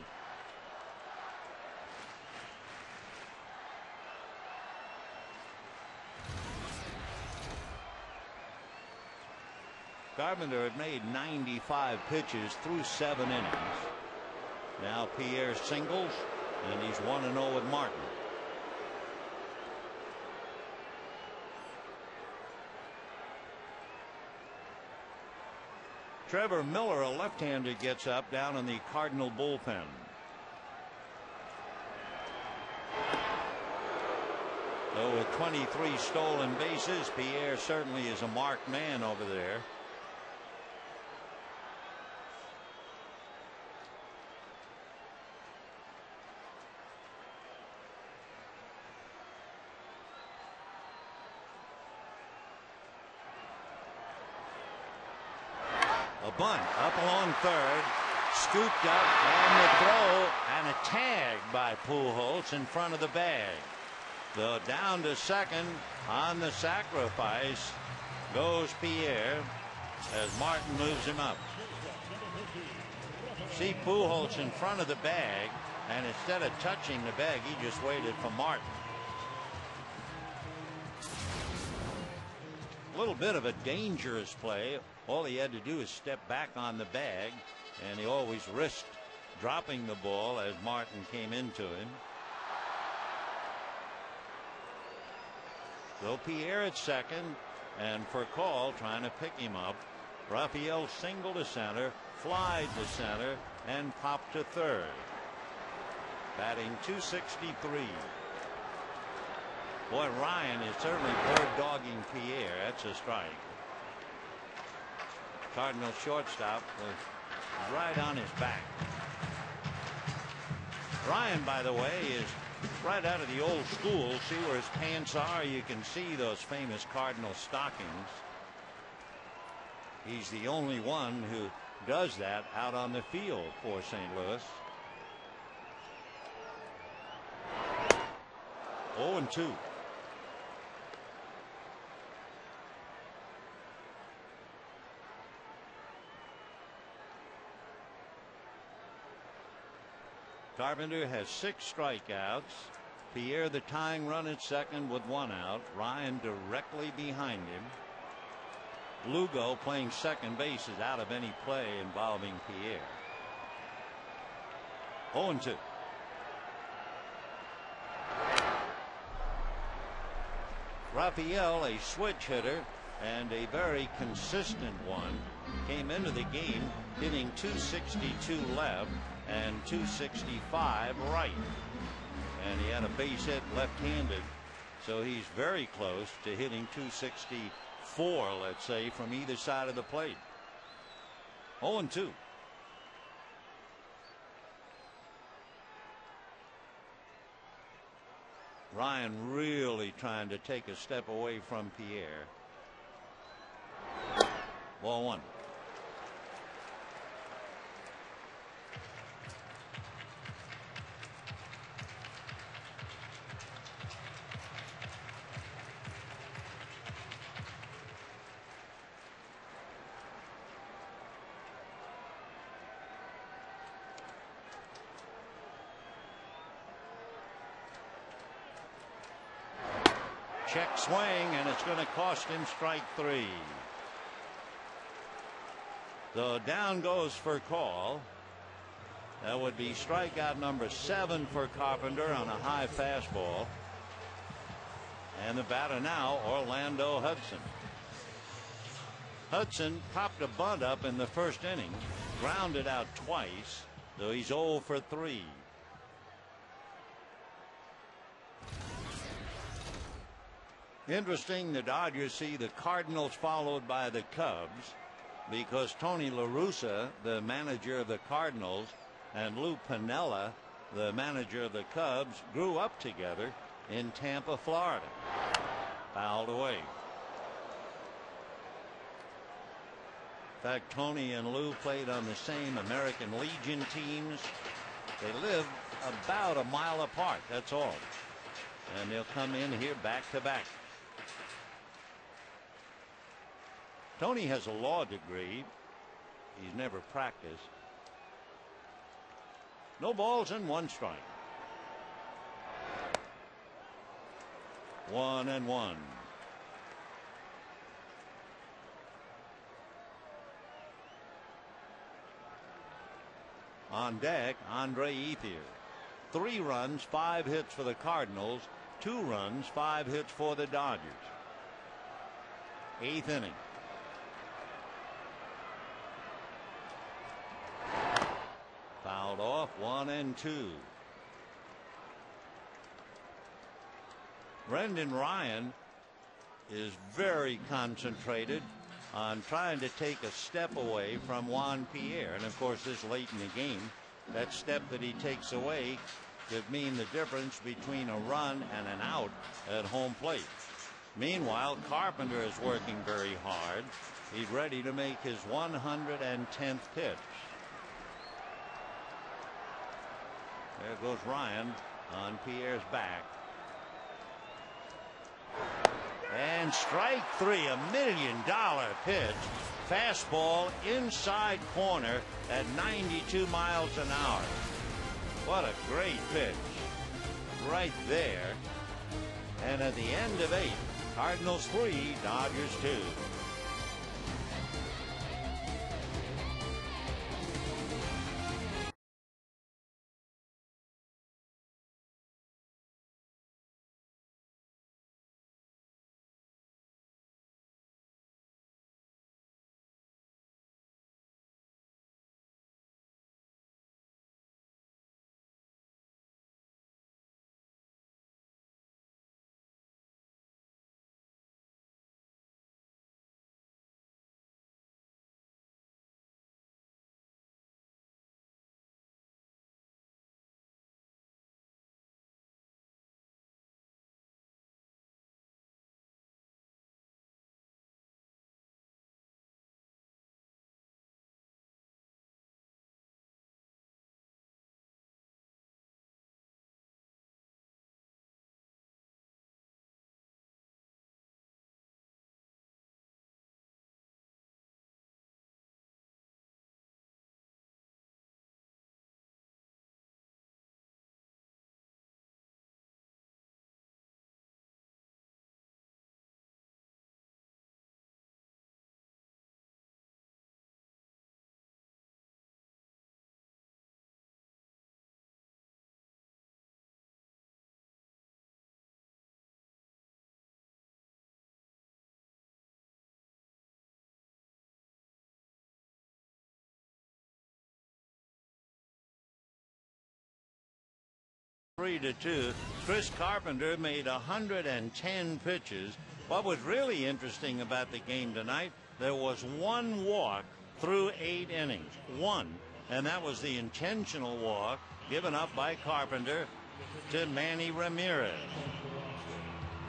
Carpenter had made 95 pitches through 7 innings. Now Pierre singles, and he's 1-0 with Martin. Trevor Miller, a left-hander, gets up down in the Cardinal bullpen. So with 23 stolen bases, Pierre certainly is a marked man over there. A bunt up along third, scooped up, and the throw, and a tag by Pujols in front of the bag. So down to second on the sacrifice goes Pierre as Martin moves him up. See Pujols in front of the bag, and instead of touching the bag, he just waited for Martin. A little bit of a dangerous play. All he had to do is step back on the bag, and he always risked dropping the ball as Martin came into him. So Pierre at second, and for call, trying to pick him up. Rafael single to center, fly to center, and pop to third. Batting .263. Boy, Ryan is certainly bird-dogging Pierre. That's a strike. Cardinal shortstop was right on his back. Ryan, by the way, is right out of the old school. See where his pants are? You can see those famous Cardinal stockings. He's the only one who does that out on the field for St. Louis. 0-2. Carpenter has 6 strikeouts. Pierre the tying run at second with 1 out. Ryan directly behind him. Lugo playing second base is out of any play involving Pierre. 0-2. Rafael, a switch hitter and a very consistent one, came into the game hitting .262 left and .265 right, and he had a base hit left-handed, so he's very close to hitting .264, let's say, from either side of the plate. 0-2. Ryan really trying to take a step away from Pierre. Ball 1. Check swing, and it's going to cost him strike 3. So down goes for call. That would be strikeout number 7 for Carpenter on a high fastball. And the batter now, Orlando Hudson. Hudson popped a bunt up in the first inning, grounded out twice, so he's 0 for 3. Interesting, the Dodgers see the Cardinals followed by the Cubs because Tony La Russa, the manager of the Cardinals, and Lou Piniella, the manager of the Cubs, grew up together in Tampa, Florida. Fouled away. In fact, Tony and Lou played on the same American Legion teams. They live about a mile apart, that's all. And they'll come in here back to back. Tony has a law degree. He's never practiced. No balls and 1 strike. 1-1. On deck, Andre Ethier. 3 runs, 5 hits for the Cardinals. 2 runs, 5 hits for the Dodgers. 8th inning. Fouled off. 1-2. Brendan Ryan is very concentrated on trying to take a step away from Juan Pierre, and of course this late in the game, that step that he takes away could mean the difference between a run and an out at home plate. Meanwhile, Carpenter is working very hard. He's ready to make his 110th pitch. There goes Ryan on Pierre's back. And strike 3, $1 million pitch. Fastball inside corner at 92 miles an hour. What a great pitch right there. And at the end of 8, Cardinals 3, Dodgers 2. 3-2. Chris Carpenter made 110 pitches. What was really interesting about the game tonight, there was one walk through 8 innings. One. And that was the intentional walk given up by Carpenter to Manny Ramirez.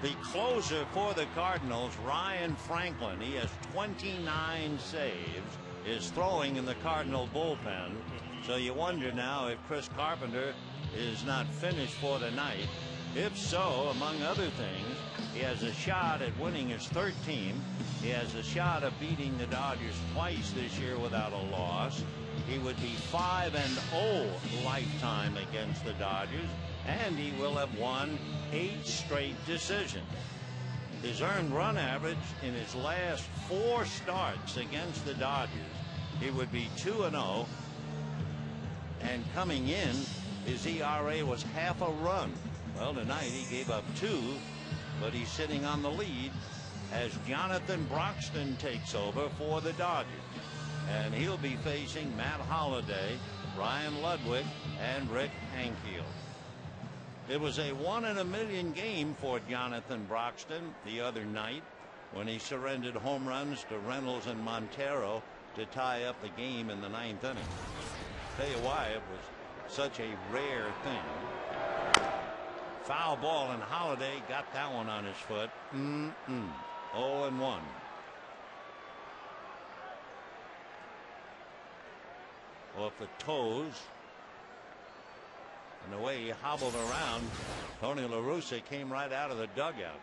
The closer for the Cardinals, Ryan Franklin, he has 29 saves, is throwing in the Cardinal bullpen. So you wonder now if Chris Carpenter is not finished for the night. If so, among other things, he has a shot at winning his third team. He has a shot of beating the Dodgers twice this year without a loss. He would be 5-0 lifetime against the Dodgers, and he will have won 8 straight decisions. His earned run average in his last 4 starts against the Dodgers, he would be 2-0, and coming in, his ERA was half a run. Well, tonight he gave up 2, but he's sitting on the lead as Jonathan Broxton takes over for the Dodgers. And he'll be facing Matt Holliday, Ryan Ludwig, and Rick Ankiel. It was a 1 in a million game for Jonathan Broxton the other night when he surrendered home runs to Reynolds and Montero to tie up the game in the 9th inning. Tell you why it was such a rare thing. Foul ball, and Holliday got that one on his foot. 0-1. Off the toes. And the way he hobbled around, Tony La Russa came right out of the dugout.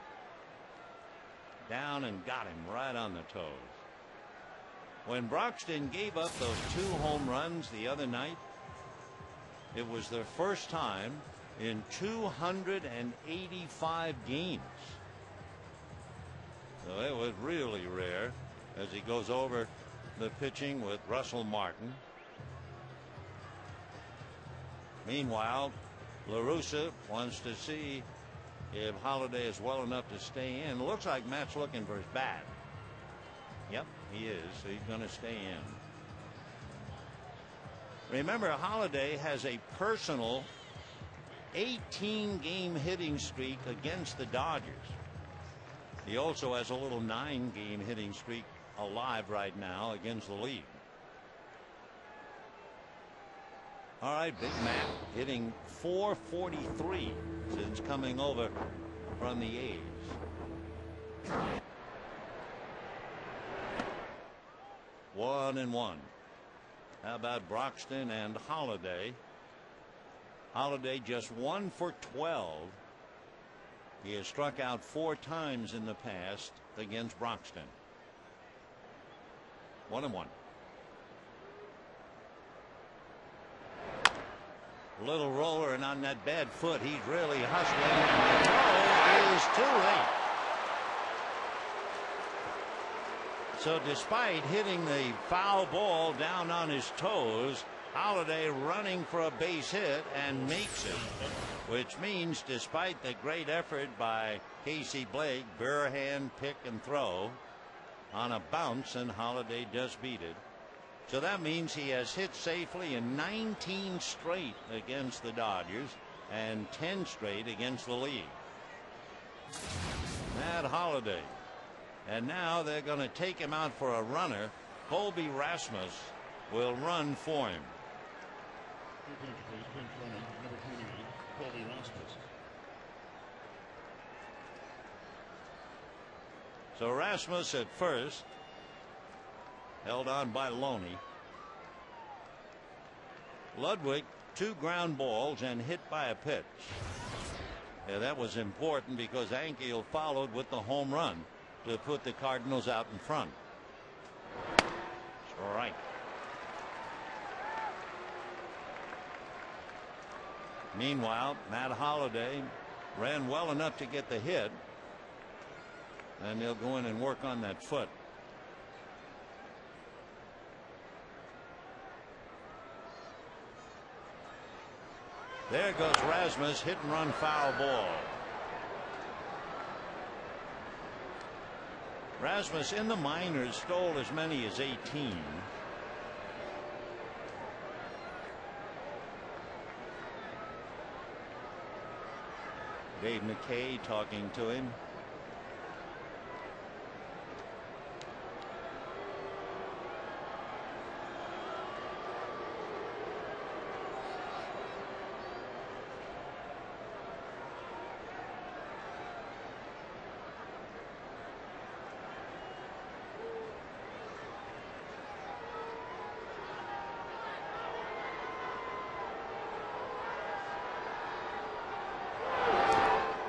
Down and got him right on the toes. When Broxton gave up those 2 home runs the other night, it was their first time in 285 games. So it was really rare as he goes over the pitching with Russell Martin. Meanwhile, La Russa wants to see if Holliday is well enough to stay in. Looks like Matt's looking for his bat. Yep, he is. So he's going to stay in. Remember, Holliday has a personal 18-game hitting streak against the Dodgers. He also has a little 9-game hitting streak alive right now against the league. All right, Big Matt hitting .443 since coming over from the A's. One and one. How about Broxton and Holliday? Holliday just 1 for 12. He has struck out 4 times in the past against Broxton. 1-1. Little roller, and on that bad foot, he's really hustling, and the throw is too late. So despite hitting the foul ball down on his toes, Holliday running for a base hit and makes it, which means despite the great effort by Casey Blake, bare hand, pick and throw on a bounce, and Holliday does beat it. So that means he has hit safely in 19 straight against the Dodgers and 10 straight against the league. Matt Holliday. And now they're going to take him out for a runner. Colby Rasmus will run for him. So Rasmus at first, held on by Loney. Ludwig, 2 ground balls and hit by a pitch. Yeah, that was important because Ankiel followed with the home run to put the Cardinals out in front. Strike. Meanwhile, Matt Holliday ran well enough to get the hit, and they'll go in and work on that foot. There goes Rasmus, hit and run foul ball. Rasmus in the minors stole as many as 18. Dave McKay talking to him.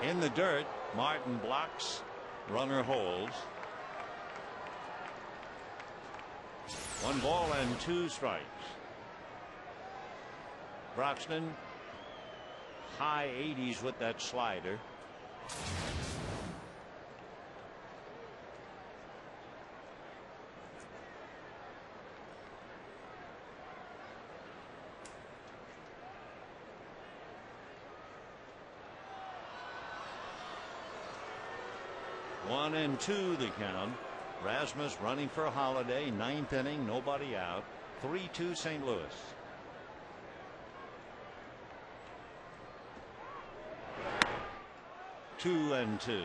In the dirt, Martin blocks, runner holds. 1 ball and 2 strikes. Broxton, high 80s with that slider. One and 2 the count. Rasmus running for Holiday. 9th inning, nobody out. 3-2 St. Louis. Two and 2.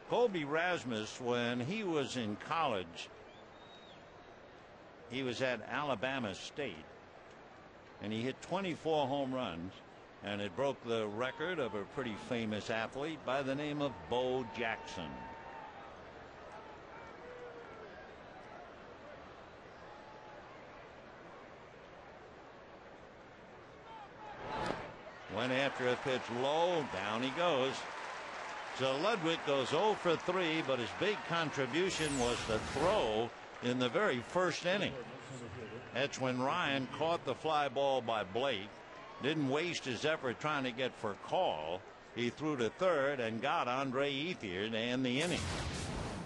Colby Rasmus, when he was in college, he was at Alabama State, and he hit 24 home runs, and it broke the record of a pretty famous athlete by the name of Bo Jackson. Went after a pitch low, down he goes. So Ludwig goes 0 for 3, but his big contribution was the throw in the very first inning. That's when Ryan caught the fly ball by Blake. Didn't waste his effort trying to get for call. He threw to third and got Andre Ethier to end the inning.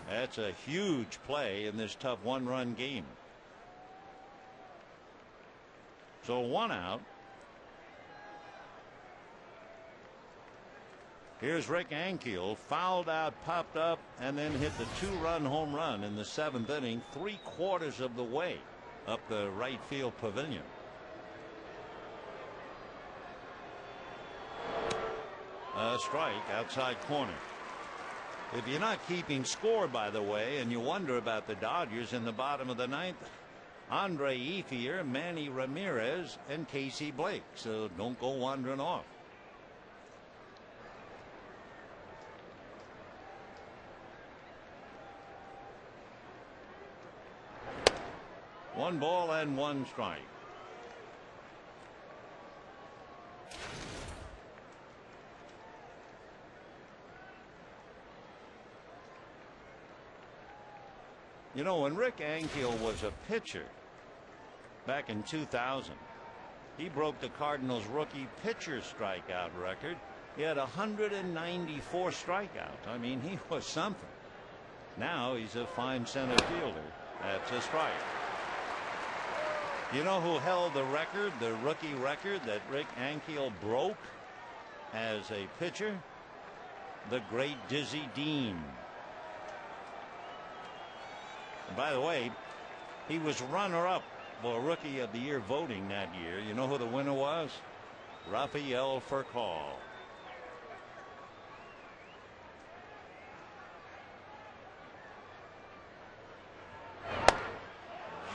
That's a huge play in this tough 1-run game. So 1 out. Here's Rick Ankiel, fouled out, popped up, and then hit the 2-run home run in the 7th inning, 3/4 of the way up the right field pavilion. A strike outside corner. If you're not keeping score, by the way, and you wonder about the Dodgers in the bottom of the 9th, Andre Ethier, Manny Ramirez, and Casey Blake. So don't go wandering off. One ball and 1 strike. You know, when Rick Ankiel was a pitcher back in 2000, he broke the Cardinals rookie pitcher strikeout record. He had 194 strikeouts. I mean, he was something. Now he's a fine center fielder. That's a strike. You know who held the record, the rookie record that Rick Ankiel broke as a pitcher? The great Dizzy Dean. And by the way, he was runner-up for Rookie of the Year voting that year. You know who the winner was? Rafael Furcal.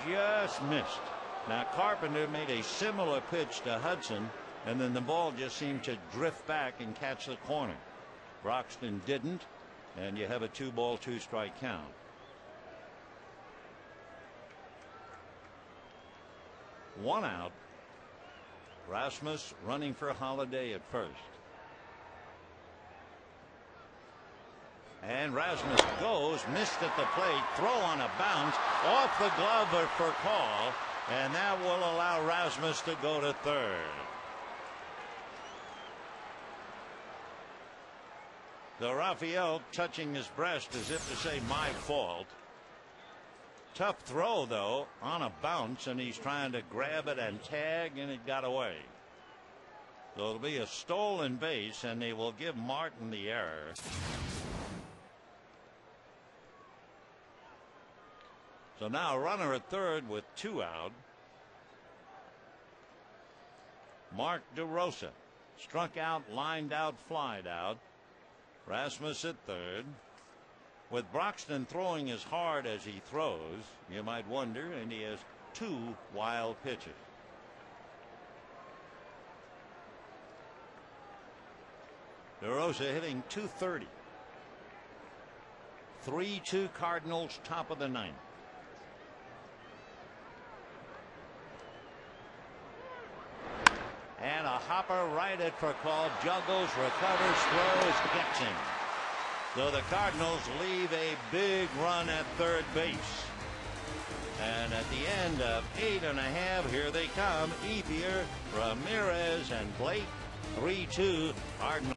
Just missed. Now Carpenter made a similar pitch to Hudson, and then the ball just seemed to drift back and catch the corner. Broxton didn't, and you have a 2-ball, 2-strike count. One out. Rasmus running for Holiday at first. And Rasmus goes, missed at the plate, throw on a bounce, off the glove of Furcal, and that will allow Rasmus to go to third. The Raphael touching his breast as if to say, my fault. Tough throw, though, on a bounce, and he's trying to grab it and tag, and it got away. So it'll be a stolen base, and they will give Martin the error. So now a runner at third with 2 out. Mark DeRosa struck out, lined out, flied out. Rasmus at third. With Broxton throwing as hard as he throws, you might wonder, and he has 2 wild pitches. DeRosa hitting .230. 3-2 Cardinals, top of the 9th. And a hopper right at for call. Juggles, recovers, throws, gets him. So the Cardinals leave a big run at third base. And at the end of 8 1/2, here they come. Ethier, Ramirez, and Blake. 3-2 Cardinals.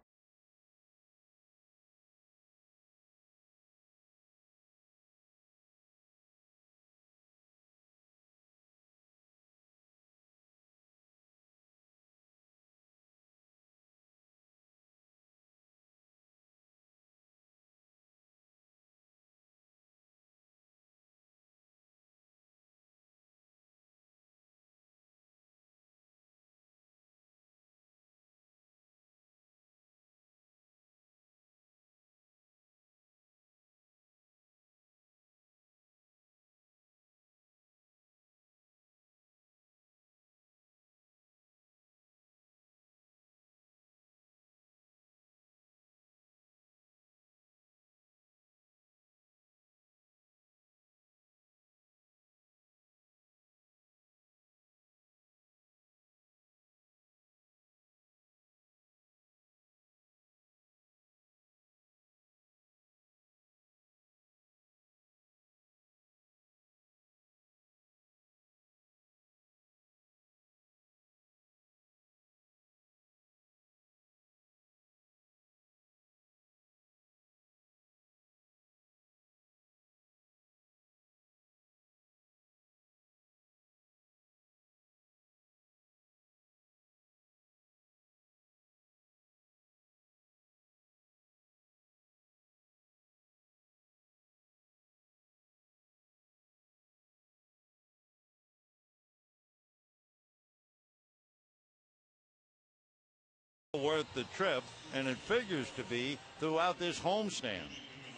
Worth the trip, and it figures to be throughout this homestand.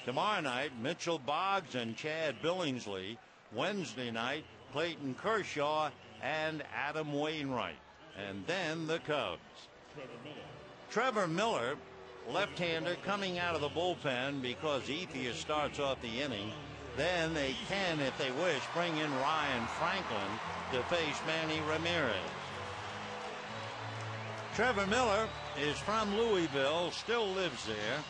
Tomorrow night, Mitchell Boggs and Chad Billingsley. Wednesday night, Clayton Kershaw and Adam Wainwright. And then the Cubs. Trevor Miller, left-hander, coming out of the bullpen because Ethier starts off the inning. Then they can, if they wish, bring in Ryan Franklin to face Manny Ramirez. Trevor Miller is from Louisville, still lives there.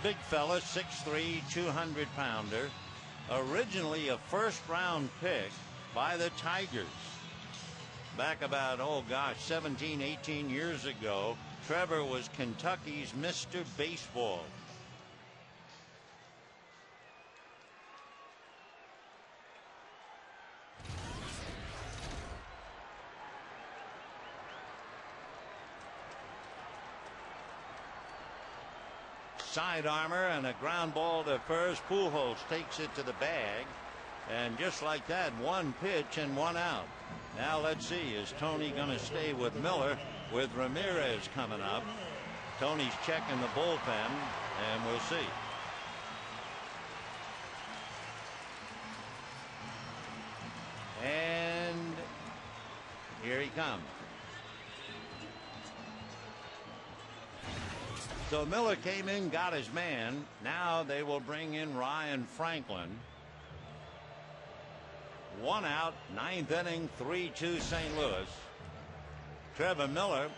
Big fella, 6'3", 200-pounder. Originally a first-round pick by the Tigers. Back about, 17, 18 years ago, Trevor was Kentucky's Mr. Baseball. Side armor and a ground ball to first. Pujols takes it to the bag, and just like that, 1 pitch and 1 out. Now let's see, is Tony going to stay with Miller with Ramirez coming up? Tony's checking the bullpen, and we'll see. And here he comes. So Miller came in, got his man. Now they will bring in Ryan Franklin. 1 out, 9th inning, 3-2 St. Louis. Trevor Miller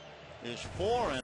is 4 in.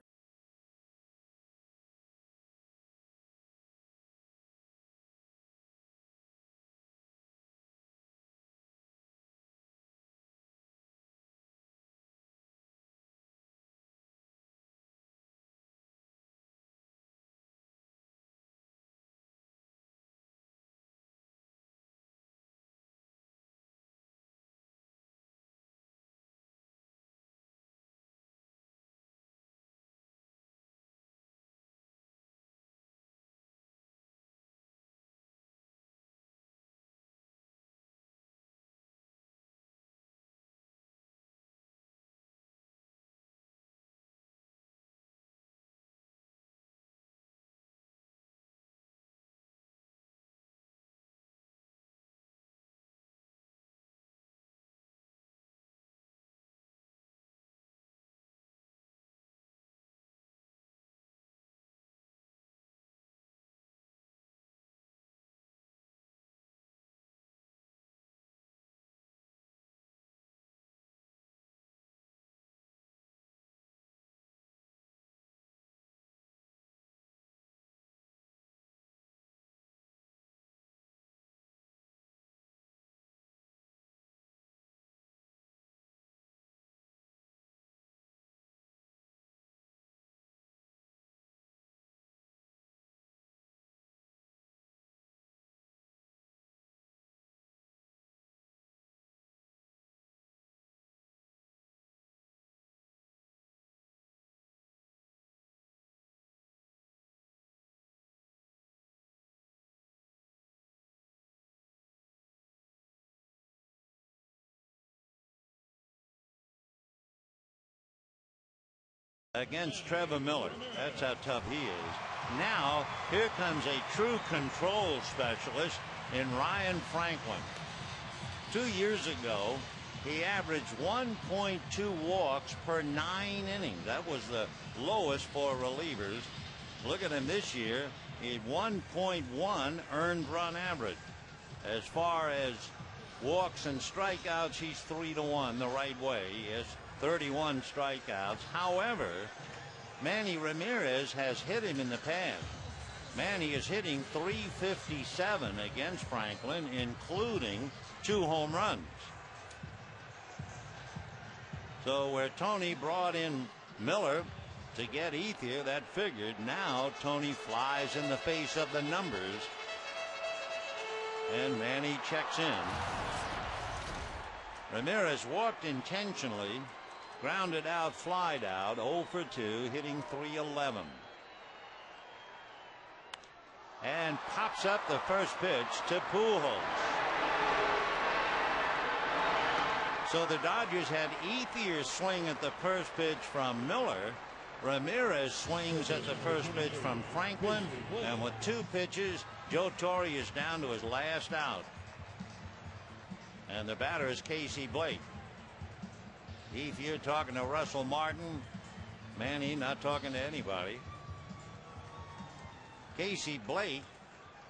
against Trevor Miller. That's how tough he is. Now, here comes a true control specialist in Ryan Franklin. 2 years ago, he averaged 1.2 walks per 9 innings. That was the lowest for relievers. Look at him this year. He had 1.1 earned run average. As far as walks and strikeouts, he's 3-1 the right way. He has 31 strikeouts. However, Manny Ramirez has hit him in the past. Manny is hitting .357 against Franklin, including 2 home runs. So where Tony brought in Miller to get Ethier, that figured. Now Tony flies in the face of the numbers. And Manny checks in. Ramirez walked intentionally, grounded out, flied out, 0 for 2, hitting .311. And pops up the first pitch to Pujols. So the Dodgers had Ethier swing at the first pitch from Miller. Ramirez swings at the first pitch from Franklin. And with 2 pitches, Joe Torre is down to his last out. And the batter is Casey Blake. Ethier talking to Russell Martin. Manny not talking to anybody. Casey Blake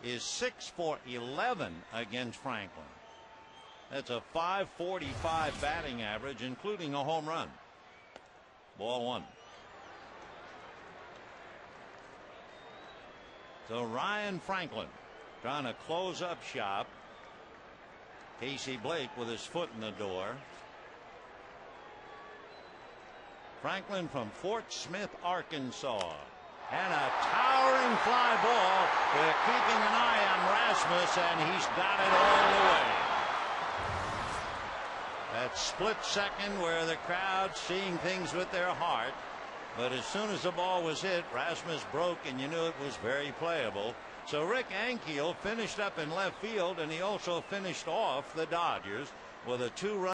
is 6 for 11 against Franklin. That's a .545 batting average, including a home run. Ball 1. So Ryan Franklin trying to close up shop. Casey Blake with his foot in the door. Franklin from Fort Smith, Arkansas. And a towering fly ball. They're keeping an eye on Rasmus, and he's got it all the way. That split second where the crowd seeing things with their heart. But as soon as the ball was hit, Rasmus broke, and you knew it was very playable. So Rick Ankiel finished up in left field, and he also finished off the Dodgers with a 2-run